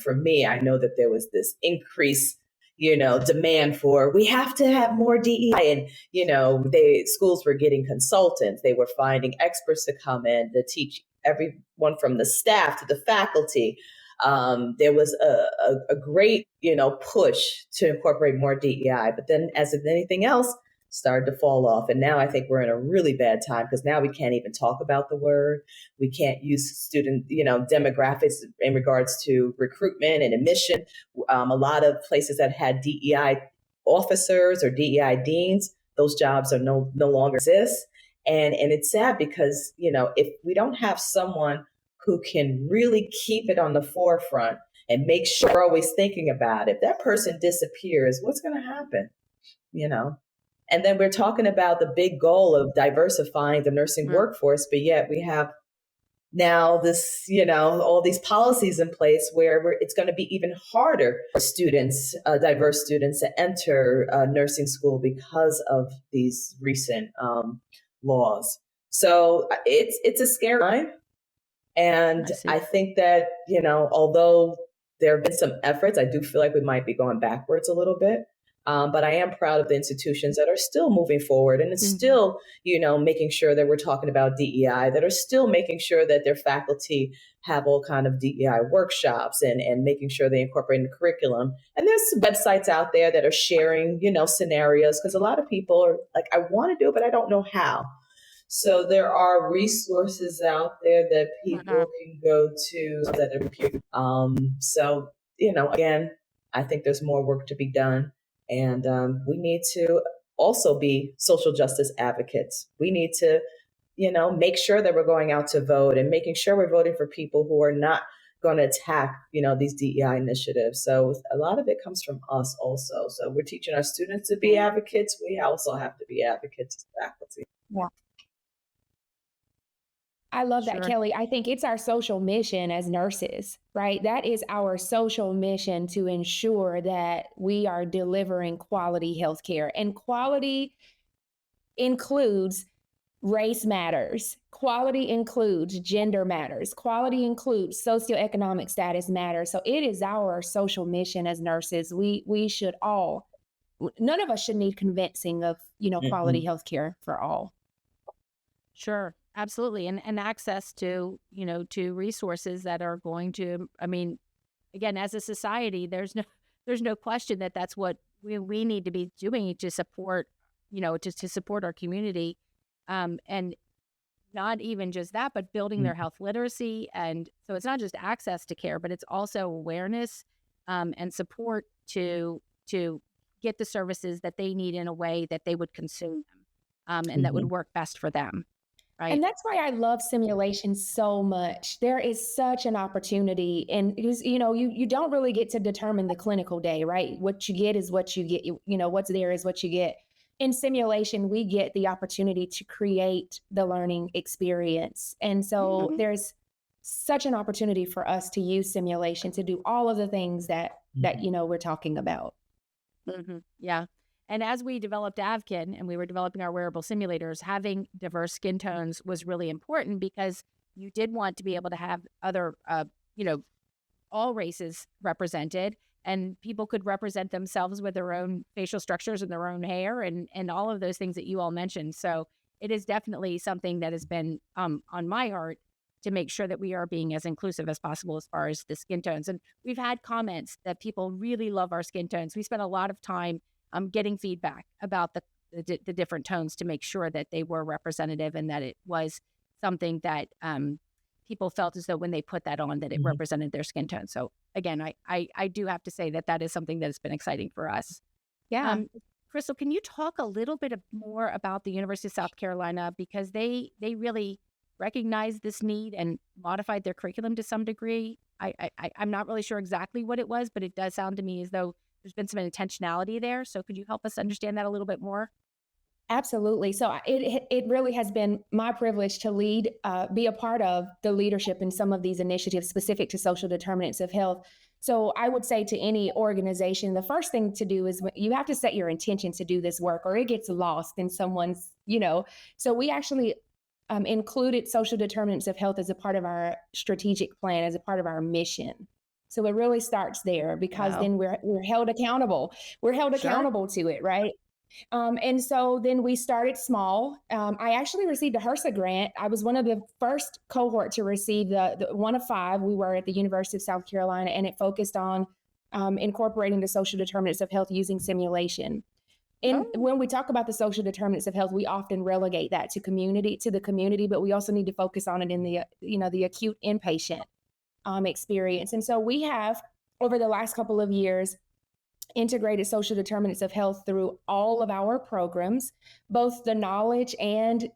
for me, I know that there was this increase, demand for, we have to have more DEI. And, schools were getting consultants. They were finding experts to come in to teach everyone from the staff to the faculty. There was a great, push to incorporate more DEI, but then as with anything else, started to fall off. And now I think we're in a really bad time because now we can't even talk about the word. We can't use student, demographics in regards to recruitment and admission. A lot of places that had DEI officers or DEI deans, those jobs are no longer exist. And it's sad because, if we don't have someone who can really keep it on the forefront and make sure we're always thinking about it, if that person disappears, what's going to happen? And then we're talking about the big goal of diversifying the nursing workforce, but yet we have now this, all these policies in place where it's going to be even harder for students, diverse students, to enter nursing school because of these recent laws. So it's a scary time. And I think that, although there have been some efforts, I do feel like we might be going backwards a little bit. But I am proud of the institutions that are still moving forward and it's still, making sure that we're talking about DEI, that are still making sure that their faculty have all kind of DEI workshops and making sure they incorporate in the curriculum. And there's websites out there that are sharing, scenarios because a lot of people are like, I want to do it, but I don't know how. So there are resources out there that people can go to that are so, again, I think there's more work to be done. And we need to also be social justice advocates. We need to, make sure that we're going out to vote and making sure we're voting for people who are not going to attack, these DEI initiatives. So a lot of it comes from us also. So we're teaching our students to be advocates. We also have to be advocates as faculty. Yeah. I love that, Kelly. I think it's our social mission as nurses, right? That is our social mission to ensure that we are delivering quality healthcare. And quality includes race matters. Quality includes gender matters. Quality includes socioeconomic status matters. So it is our social mission as nurses. We should all, none of us should need convincing of, quality healthcare for all. Sure. Absolutely. And access to, to resources that are going to, again, as a society, there's no question that that's what we need to be doing to support, to support our community. And not even just that, but building their health literacy. And so it's not just access to care, but it's also awareness and support to get the services that they need in a way that they would consume them and that would work best for them. Right. And that's why I love simulation so much. There is such an opportunity, and because you don't really get to determine the clinical day, right? What you get is what you get. What's there is what you get. In simulation, we get the opportunity to create the learning experience, and so there's such an opportunity for us to use simulation to do all of the things that we're talking about. Yeah. And as we developed Avkin and we were developing our wearable simulators, having diverse skin tones was really important because you did want to be able to have other, all races represented, and people could represent themselves with their own facial structures and their own hair and all of those things that you all mentioned. So it is definitely something that has been on my heart to make sure that we are being as inclusive as possible as far as the skin tones. And we've had comments that people really love our skin tones. We spent a lot of time getting feedback about the different tones to make sure that they were representative and that it was something that people felt as though when they put that on that it represented their skin tone. So again, I do have to say that is something that has been exciting for us. Yeah. Crystal, can you talk a little bit more about the University of South Carolina, because they really recognized this need and modified their curriculum to some degree? I'm not really sure exactly what it was, but it does sound to me as though there's been some intentionality there. So could you help us understand that a little bit more? Absolutely. So it really has been my privilege to lead, be a part of the leadership in some of these initiatives specific to social determinants of health. So I would say to any organization, the first thing to do is you have to set your intention to do this work, or it gets lost in someone's, So we actually included social determinants of health as a part of our strategic plan, as a part of our mission. So it really starts there, because then we're held accountable. We're held accountable to it, right? And so then we started small. I actually received a HRSA grant. I was one of the first cohort to receive the one of 5. We were at the University of South Carolina, and it focused on incorporating the social determinants of health using simulation. And when we talk about the social determinants of health, we often relegate that to the community, but we also need to focus on it in the acute inpatient experience. And so we have, over the last couple of years, integrated social determinants of health through all of our programs, both the knowledge and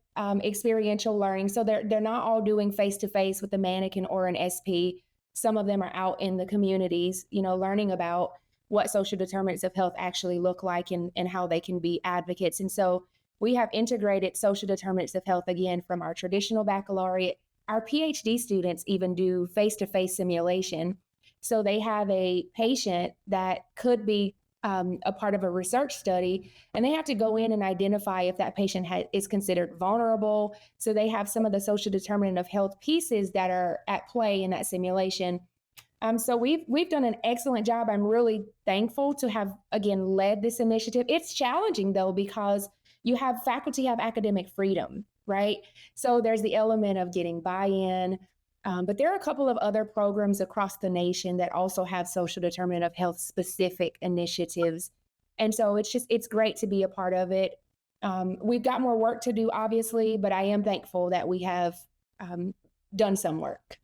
experiential learning. So they're not all doing face-to-face with a mannequin or an SP. Some of them are out in the communities, learning about what social determinants of health actually look like and how they can be advocates. And so we have integrated social determinants of health again from our traditional baccalaureate. Our PhD students even do face-to-face simulation. So they have a patient that could be a part of a research study, and they have to go in and identify if that patient is considered vulnerable. So they have some of the social determinant of health pieces that are at play in that simulation. So we've done an excellent job. I'm really thankful to have, again, led this initiative. It's challenging, though, because faculty have academic freedom, right? So there's the element of getting buy-in. But there are a couple of other programs across the nation that also have social determinant of health specific initiatives. And so it's great to be a part of it. We've got more work to do, obviously, but I am thankful that we have done some work.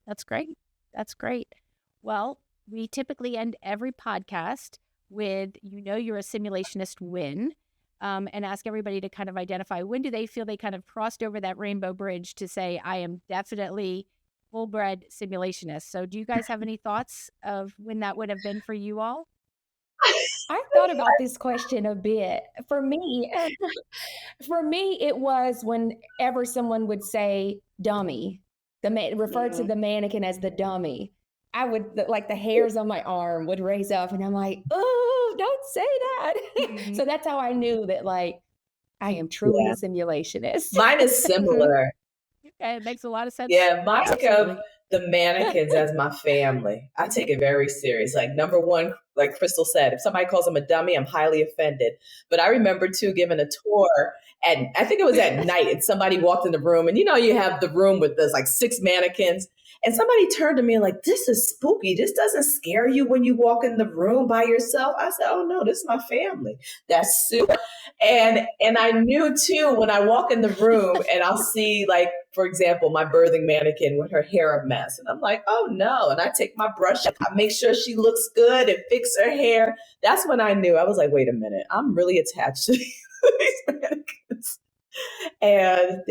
That's great. That's great. Well, we typically end every podcast with, you're a simulationist when, and ask everybody to kind of identify when do they feel they kind of crossed over that rainbow bridge to say, I am definitely full-bred simulationist. So do you guys have any thoughts of when that would have been for you all? I thought about this question a bit. For me, it was whenever someone would say dummy, refer to the mannequin as the dummy. I would, like, the hairs on my arm would raise up, and I'm like, oh, don't say that. So that's how I knew that, like, I am truly a simulationist. Mine is similar. Okay, it makes a lot of sense. Yeah, mine took of the mannequins as my family. I take it very serious. Like, number one, like Crystal said, if somebody calls them a dummy, I'm highly offended. But I remember, too, giving a tour, and I think it was at night, and somebody walked in the room, and you have the room with this, like, 6 mannequins. And somebody turned to me like, this is spooky. This doesn't scare you when you walk in the room by yourself. I said, oh, no, this is my family. That's super. And I knew, too, when I walk in the room and I'll see, like, for example, my birthing mannequin with her hair a mess. And I'm like, oh, no. And I take my brush, I make sure she looks good and fix her hair. That's when I knew. I was like, wait a minute. I'm really attached to these mannequins. And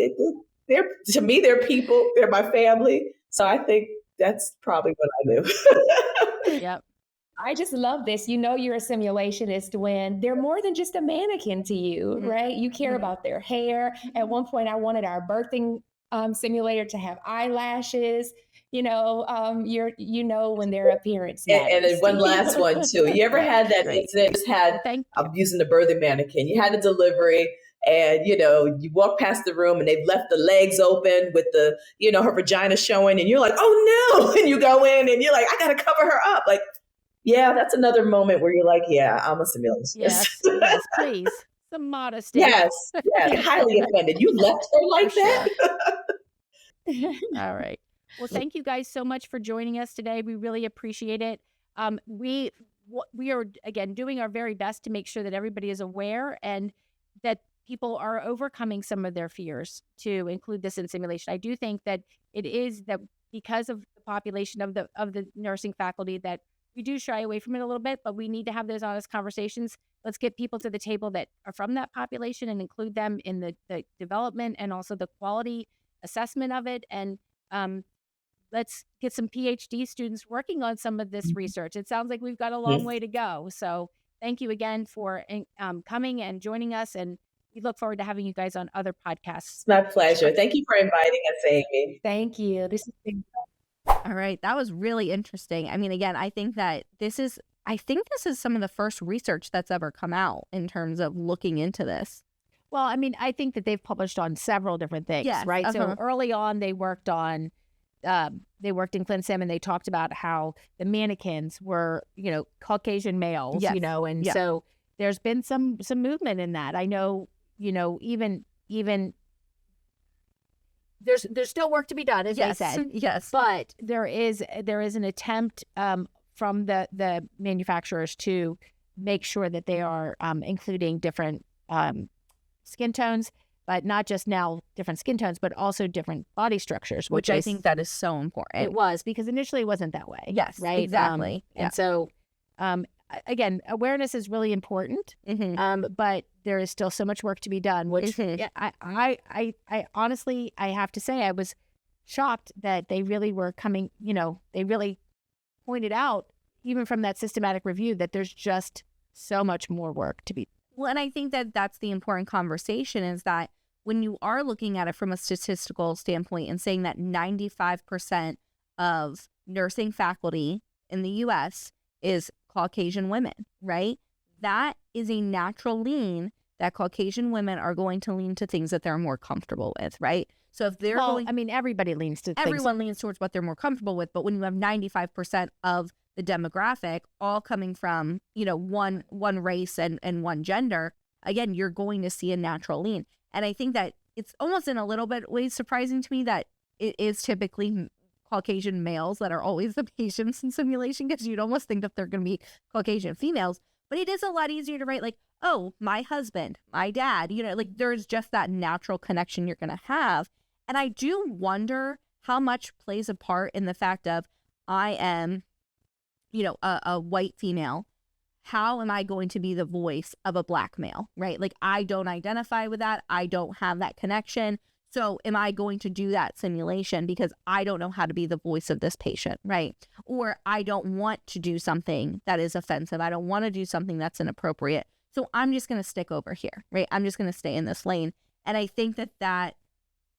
they're to me, they're people. They're my family. So I think that's probably what I knew. Yep. I just love this. You're a simulationist when they're more than just a mannequin to you, right? You care about their hair. At one point, I wanted our birthing simulator to have eyelashes. when their appearance And matters. then one last one too. You ever had that Great. incident? Just had, Thank you. I'm using the birthing mannequin. You had a delivery, and you walk past the room, and they've left the legs open with the, her vagina showing, and you're like, oh no! And you go in, and you're like, I gotta cover her up. Like, yeah, that's another moment where you're like, yeah, I'm a simulationist. Yes, please. Some modesty. Yes, highly offended. You left her like For that? All right. Well, thank you guys so much for joining us today. We really appreciate it. We are, again, doing our very best to make sure that everybody is aware and that people are overcoming some of their fears to include this in simulation. I do think that it is that because of the population of the nursing faculty that we do shy away from it a little bit, but we need to have those honest conversations. Let's get people to the table that are from that population and include them in the development and also the quality assessment of it. And let's get some PhD students working on some of this research. It sounds like we've got a long way to go. So thank you again for coming and joining us. And we look forward to having you guys on other podcasts. It's my pleasure. Thank you for inviting us, Amy. Thank you. This has been All right. That was really interesting. I mean, again, I think this is some of the first research that's ever come out in terms of looking into this. Well, I mean, I think that they've published on several different things, Yes, right? So uh-huh. early on, they worked in ClinSim, and they talked about how the mannequins were, Caucasian males, Yes. and Yeah. so there's been some movement in that. I know, even there's still work to be done, as Yes. they said, Yes. but there is an attempt from the manufacturers to make sure that they are including different skin tones, but not just now different skin tones, but also different body structures, Which I think that is so important. it was, because initially it wasn't that way. Yes, right. exactly. And so, again, awareness is really important, but there is still so much work to be done. Which I honestly, I have to say, I was shocked that they really were coming. They really pointed out, even from that systematic review, that there's just so much more work to be. Well, and I think that that's the important conversation, is that when you are looking at it from a statistical standpoint and saying that 95% of nursing faculty in the U.S. is Caucasian women, right? That is a natural lean that Caucasian women are going to lean to things that they're more comfortable with, right? So if they're everybody leans to everyone leans towards what they're more comfortable with, but when you have 95% of the demographic all coming from, one race and one gender, again, you're going to see a natural lean. And I think that it's almost in a little bit ways surprising to me that it is typically Caucasian males that are always the patients in simulation, because you'd almost think that they're going to be Caucasian females. But it is a lot easier to write like, oh, my husband, my dad, there's just that natural connection you're going to have. And I do wonder how much plays a part in the fact of, I am, a white female. How am I going to be the voice of a Black male, right? Like, I don't identify with that. I don't have that connection. So am I going to do that simulation because I don't know how to be the voice of this patient, right? Or I don't want to do something that is offensive. I don't want to do something that's inappropriate. So I'm just going to stick over here, right? I'm just going to stay in this lane. And I think that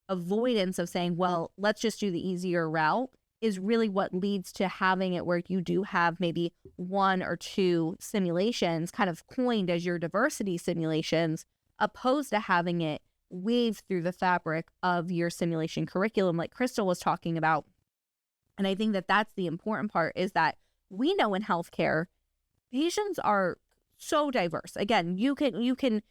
avoidance of saying, well, let's just do the easier route is really what leads to having it where you do have maybe one or two simulations kind of coined as your diversity simulations, opposed to having it weave through the fabric of your simulation curriculum like Crystal was talking about. And I think that that's the important part, is that we know in healthcare, patients are so diverse. Again, you can,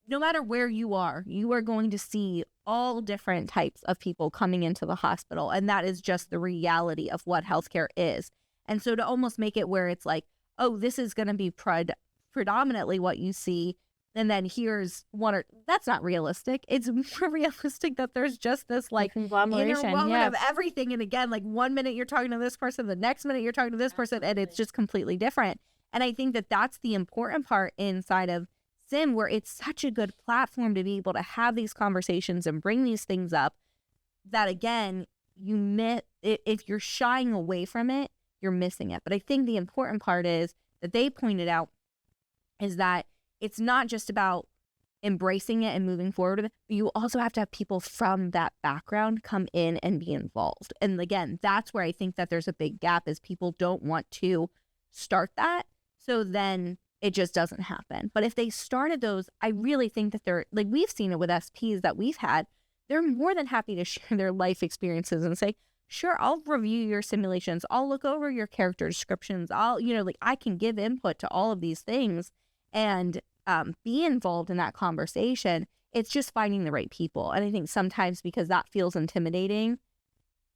no matter where you are going to see all different types of people coming into the hospital. And that is just the reality of what healthcare is. And so to almost make it where it's like, oh, this is going to be predominantly what you see, and then here's one, or that's not realistic. It's more realistic that there's just this like conglomeration, interwoven of everything. And again, like 1 minute you're talking to this person, the next minute you're talking to this person, and it's just completely different. And I think that that's the important part inside of Sim, where it's such a good platform to be able to have these conversations and bring these things up, that again, if you're shying away from it, you're missing it. But I think the important part is that they pointed out is that it's not just about embracing it and moving forward with it. But you also have to have people from that background come in and be involved. And again, that's where I think that there's a big gap, is people don't want to start that. So then it just doesn't happen. But if they started those, I really think that they're, like, we've seen it with SPs that we've had, they're more than happy to share their life experiences and say, sure, I'll review your simulations. I'll look over your character descriptions. I'll, like, I can give input to all of these things and be involved in that conversation. It's just finding the right people. And I think sometimes because that feels intimidating,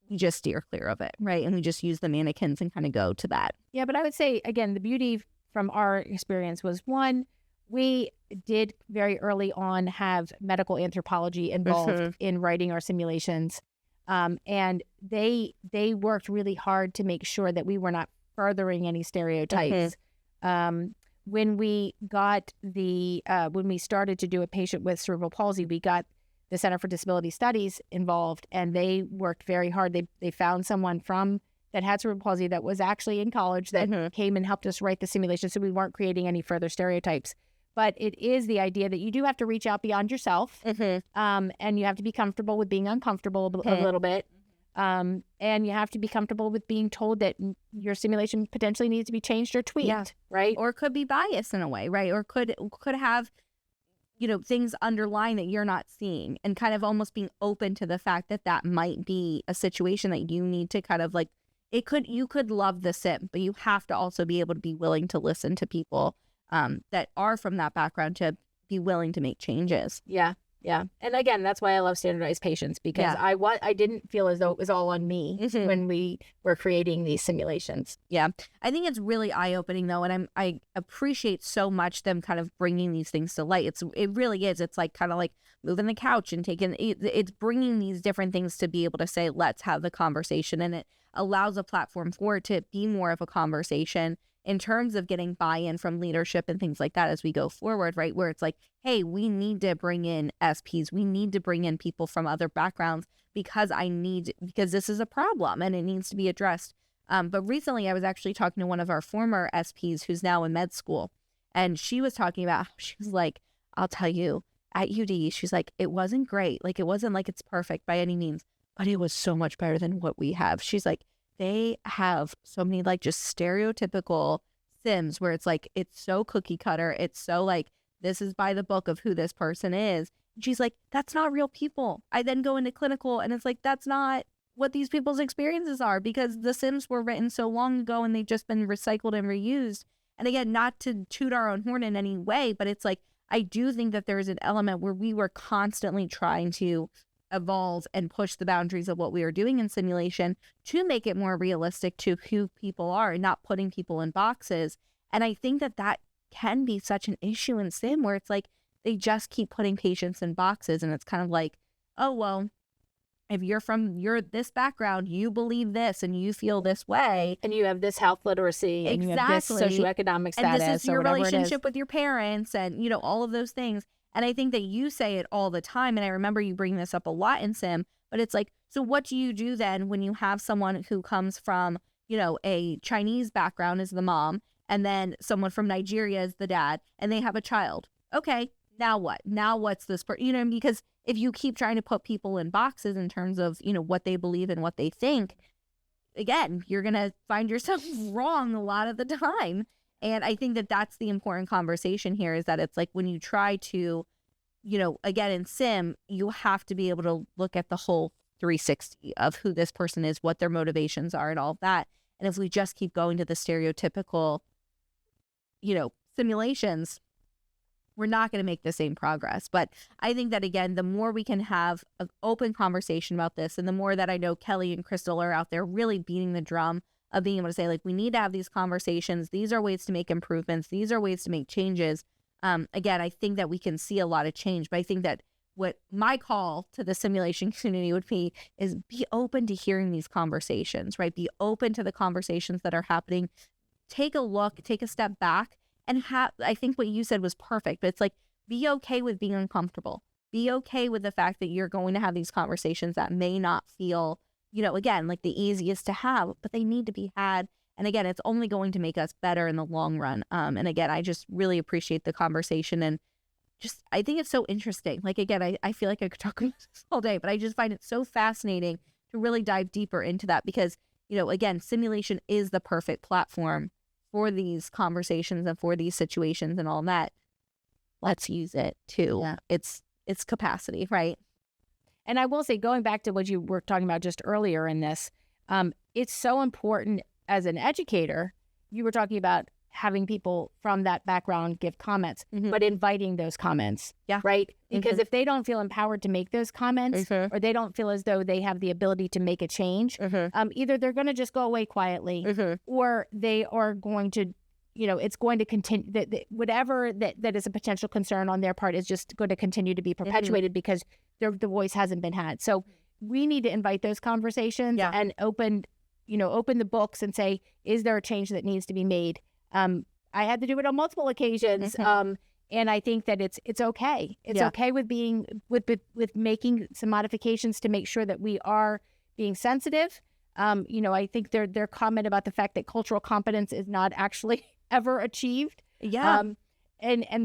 we just steer clear of it, right? And we just use the mannequins and kind of go to that. Yeah, but I would say, again, the beauty from our experience was, one, we did very early on have medical anthropology involved in writing our simulations. And they worked really hard to make sure that we were not furthering any stereotypes. When we got when we started to do a patient with cerebral palsy, we got the Center for Disability Studies involved, and they worked very hard. They found someone that had cerebral palsy that was actually in college that came and helped us write the simulation, so we weren't creating any further stereotypes. But it is the idea that you do have to reach out beyond yourself, and you have to be comfortable with being uncomfortable a little bit. And you have to be comfortable with being told that your simulation potentially needs to be changed or tweaked, right? Or could be biased in a way, right? Or could have, things underlying that you're not seeing, and kind of almost being open to the fact that that might be a situation that you need to kind of like, you could love the sim, but you have to also be able to be willing to listen to people that are from that background, to be willing to make changes. Yeah. And again, that's why I love standardized patients, because I didn't feel as though it was all on me when we were creating these simulations. Yeah. I think it's really eye-opening though, and I appreciate so much them kind of bringing these things to light. It really is. It's like kind of like moving the couch and it's bringing these different things to be able to say, let's have the conversation, and it allows a platform for it to be more of a conversation in terms of getting buy-in from leadership and things like that as we go forward, right? Where it's like, hey, we need to bring in SPs. We need to bring in people from other backgrounds because this is a problem and it needs to be addressed. But recently I was actually talking to one of our former SPs who's now in med school, and she was talking about, she was like, I'll tell you, at UD, she's like, it wasn't great. Like, it wasn't like it's perfect by any means, but it was so much better than what we have. She's like, they have so many like just stereotypical sims where it's like, it's so cookie cutter. It's so like, this is by the book of who this person is. And she's like, that's not real people. I then go into clinical and it's like, that's not what these people's experiences are, because the sims were written so long ago and they've just been recycled and reused. And again, not to toot our own horn in any way, but it's like, I do think that there is an element where we were constantly trying to evolve and push the boundaries of what we are doing in simulation to make it more realistic to who people are and not putting people in boxes. And I think that can be such an issue in sim, where it's like they just keep putting patients in boxes, and it's kind of like, oh, well, if you're from this background, you believe this and you feel this way, and you have this health literacy, and you have this socioeconomic status, and this is your whatever relationship with your parents, and all of those things. And I think that you say it all the time, and I remember you bring this up a lot in sim, but it's like, so what do you do then when you have someone who comes from, a Chinese background as the mom, and then someone from Nigeria as the dad, and they have a child? Okay, now what? Now what's this? Because if you keep trying to put people in boxes in terms of, what they believe and what they think, again, you're going to find yourself wrong a lot of the time. And I think that that's the important conversation here, is that it's like when you try to, again, in sim, you have to be able to look at the whole 360 of who this person is, what their motivations are, and all of that. And if we just keep going to the stereotypical, simulations, we're not going to make the same progress. But I think that, again, the more we can have an open conversation about this, and the more that I know Kellie and Crystal are out there really beating the drum of being able to say, like, we need to have these conversations. These are ways to make improvements. These are ways to make changes. Again, I think that we can see a lot of change, but I think that what my call to the simulation community would be is be open to hearing these conversations, right? Be open to the conversations that are happening. Take a look, take a step back, and I think what you said was perfect, but it's like, be okay with being uncomfortable. Be okay with the fact that you're going to have these conversations that may not feel, again, like the easiest to have, but they need to be had. And again, it's only going to make us better in the long run. And again, I just really appreciate the conversation. And I think it's so interesting. Like, again, I feel like I could talk about this all day, but I just find it so fascinating to really dive deeper into that because, again, simulation is the perfect platform for these conversations and for these situations and all that. Let's use it to its capacity, right? And I will say, going back to what you were talking about just earlier in this, it's so important as an educator. You were talking about having people from that background give comments, but inviting those comments, right? Because if they don't feel empowered to make those comments, or they don't feel as though they have the ability to make a change, either they're going to just go away quietly, or they are going to, it's going to continue, whatever that is a potential concern on their part is just going to continue to be perpetuated because the voice hasn't been had. So we need to invite those conversations and open the books and say, is there a change that needs to be made? I had to do it on multiple occasions. And I think that it's okay. It's okay with being, with making some modifications to make sure that we are being sensitive. I think their comment about the fact that cultural competence is not actually ever achieved. And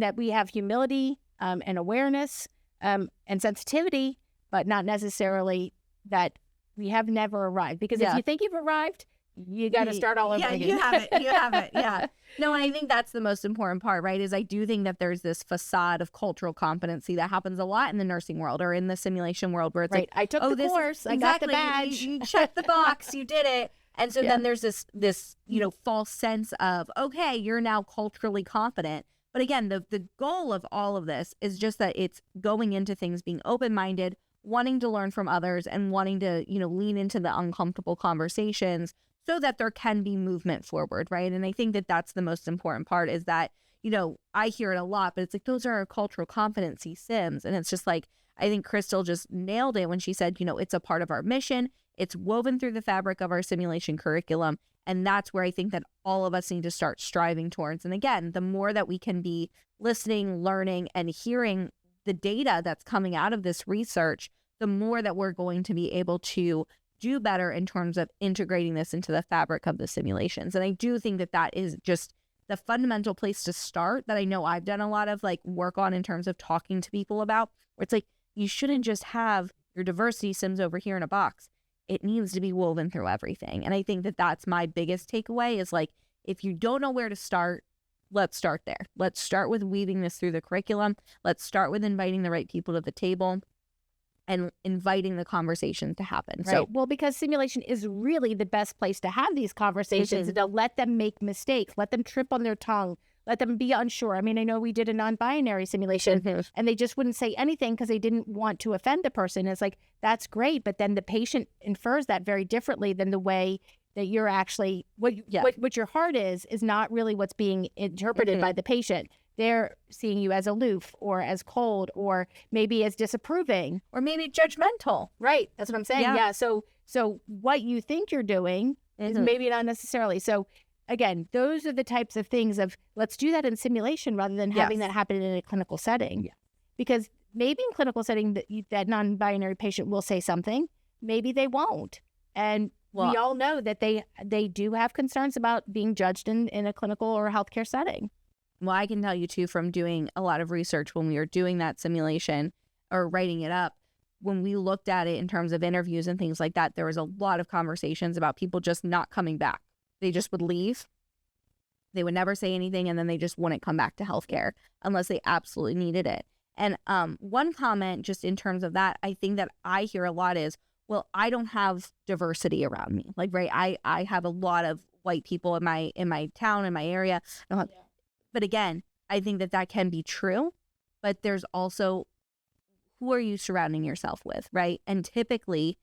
that we have humility, and awareness, and sensitivity, but not necessarily that we have never arrived. Because if you think you've arrived, you got to start all over again. You have it. Yeah. No, and I think that's the most important part, right? Is I do think that there's this facade of cultural competency that happens a lot in the nursing world or in the simulation world where it's like, I took the course, I got the badge. You checked the box, you did it. And so then there's this false sense of, okay, you're now culturally competent. But again, the goal of all of this is just that it's going into things being open-minded, wanting to learn from others and wanting to, lean into the uncomfortable conversations so that there can be movement forward, right? And I think that that's the most important part is that, I hear it a lot, but it's like, those are our cultural competency sims. And it's just like, I think Crystal just nailed it when she said, it's a part of our mission. It's woven through the fabric of our simulation curriculum. And that's where I think that all of us need to start striving towards. And again, the more that we can be listening, learning, and hearing the data that's coming out of this research, the more that we're going to be able to do better in terms of integrating this into the fabric of the simulations. And I do think that that is just the fundamental place to start that I know I've done a lot of work on in terms of talking to people about, where it's like, you shouldn't just have your diversity sims over here in a box. It needs to be woven through everything. And I think that that's my biggest takeaway is if you don't know where to start, let's start there. Let's start with weaving this through the curriculum. Let's start with inviting the right people to the table and inviting the conversation to happen. Right. So, well, because simulation is really the best place to have these conversations and to let them make mistakes, let them trip on their tongue, let them be unsure. I mean, I know we did a non-binary simulation and they just wouldn't say anything because they didn't want to offend the person. It's like, that's great. But then the patient infers that very differently than the way that you're actually, what your heart is not really what's being interpreted by the patient. They're seeing you as aloof or as cold or maybe as disapproving or maybe judgmental. Right. That's what I'm saying. Yeah. So what you think you're doing is maybe not necessarily. So again, those are the types of things of let's do that in simulation rather than having that happen in a clinical setting. Yeah. Because maybe in clinical setting that non-binary patient will say something, maybe they won't. And we all know that they do have concerns about being judged in a clinical or healthcare setting. Well, I can tell you too from doing a lot of research when we were doing that simulation or writing it up, when we looked at it in terms of interviews and things like that, there was a lot of conversations about people just not coming back. They just would leave. They would never say anything, and then they just wouldn't come back to healthcare unless they absolutely needed it. And one comment just in terms of that, I think that I hear a lot is, well, I don't have diversity around me. Right, I have a lot of white people in my town, in my area. But again, I think that can be true, but there's also who are you surrounding yourself with, right? And typically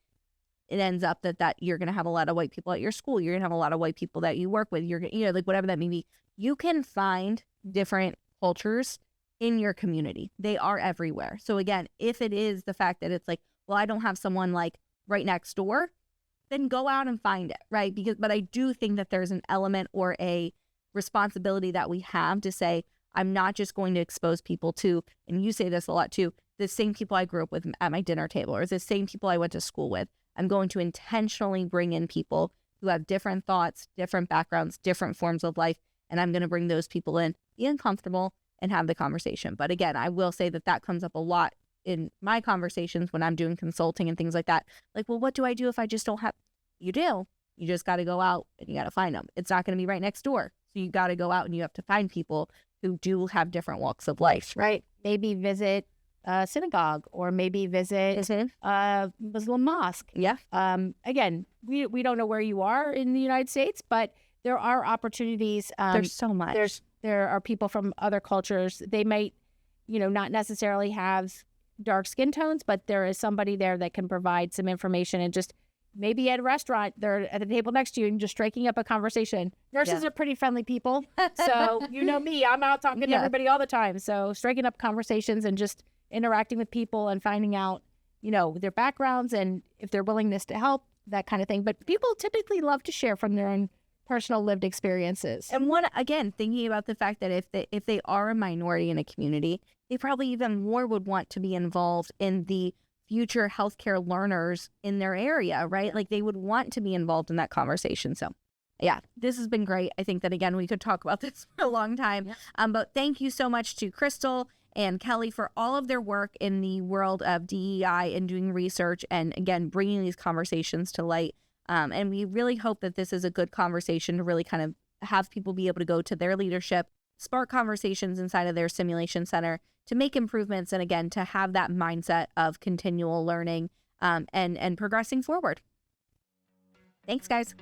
it ends up that you're going to have a lot of white people at your school. You're going to have a lot of white people that you work with. You're going to, whatever that may be. You can find different cultures in your community. They are everywhere. So again, if it is the fact that it's like, well, I don't have someone right next door, then go out and find it, right? But I do think that there's an element or a responsibility that we have to say, I'm not just going to expose people to, and you say this a lot too, the same people I grew up with at my dinner table or the same people I went to school with. I'm going to intentionally bring in people who have different thoughts, different backgrounds, different forms of life, and I'm going to bring those people in, be uncomfortable, and have the conversation. But again, I will say that comes up a lot in my conversations when I'm doing consulting and things like that. Like, well, what do I do if I just don't have, you do, you just got to go out and you got to find them. It's not going to be right next door. So you got to go out and you have to find people who do have different walks of life. Right. Maybe visit a synagogue or maybe visit a Muslim mosque. Yeah. Again, we don't know where you are in the United States, but there are opportunities. There's so much. There are people from other cultures. They might, not necessarily have dark skin tones, but there is somebody there that can provide some information, and just maybe at a restaurant, they're at the table next to you and just striking up a conversation. Nurses are pretty friendly people. So you know me, I'm out talking to everybody all the time. So striking up conversations and just interacting with people and finding out, their backgrounds and if their willingness to help, that kind of thing. But people typically love to share from their own personal lived experiences. And again, thinking about the fact that if they are a minority in a community, they probably even more would want to be involved in the future healthcare learners in their area, right? Like they would want to be involved in that conversation. So yeah, this has been great. I think that, again, we could talk about this for a long time. Yeah. But thank you so much to Crystal and Kellie for all of their work in the world of DEI and doing research and, again, bringing these conversations to light. And we really hope that this is a good conversation to really kind of have people be able to go to their leadership, spark conversations inside of their simulation center to make improvements, and again, to have that mindset of continual learning and progressing forward. Thanks, guys.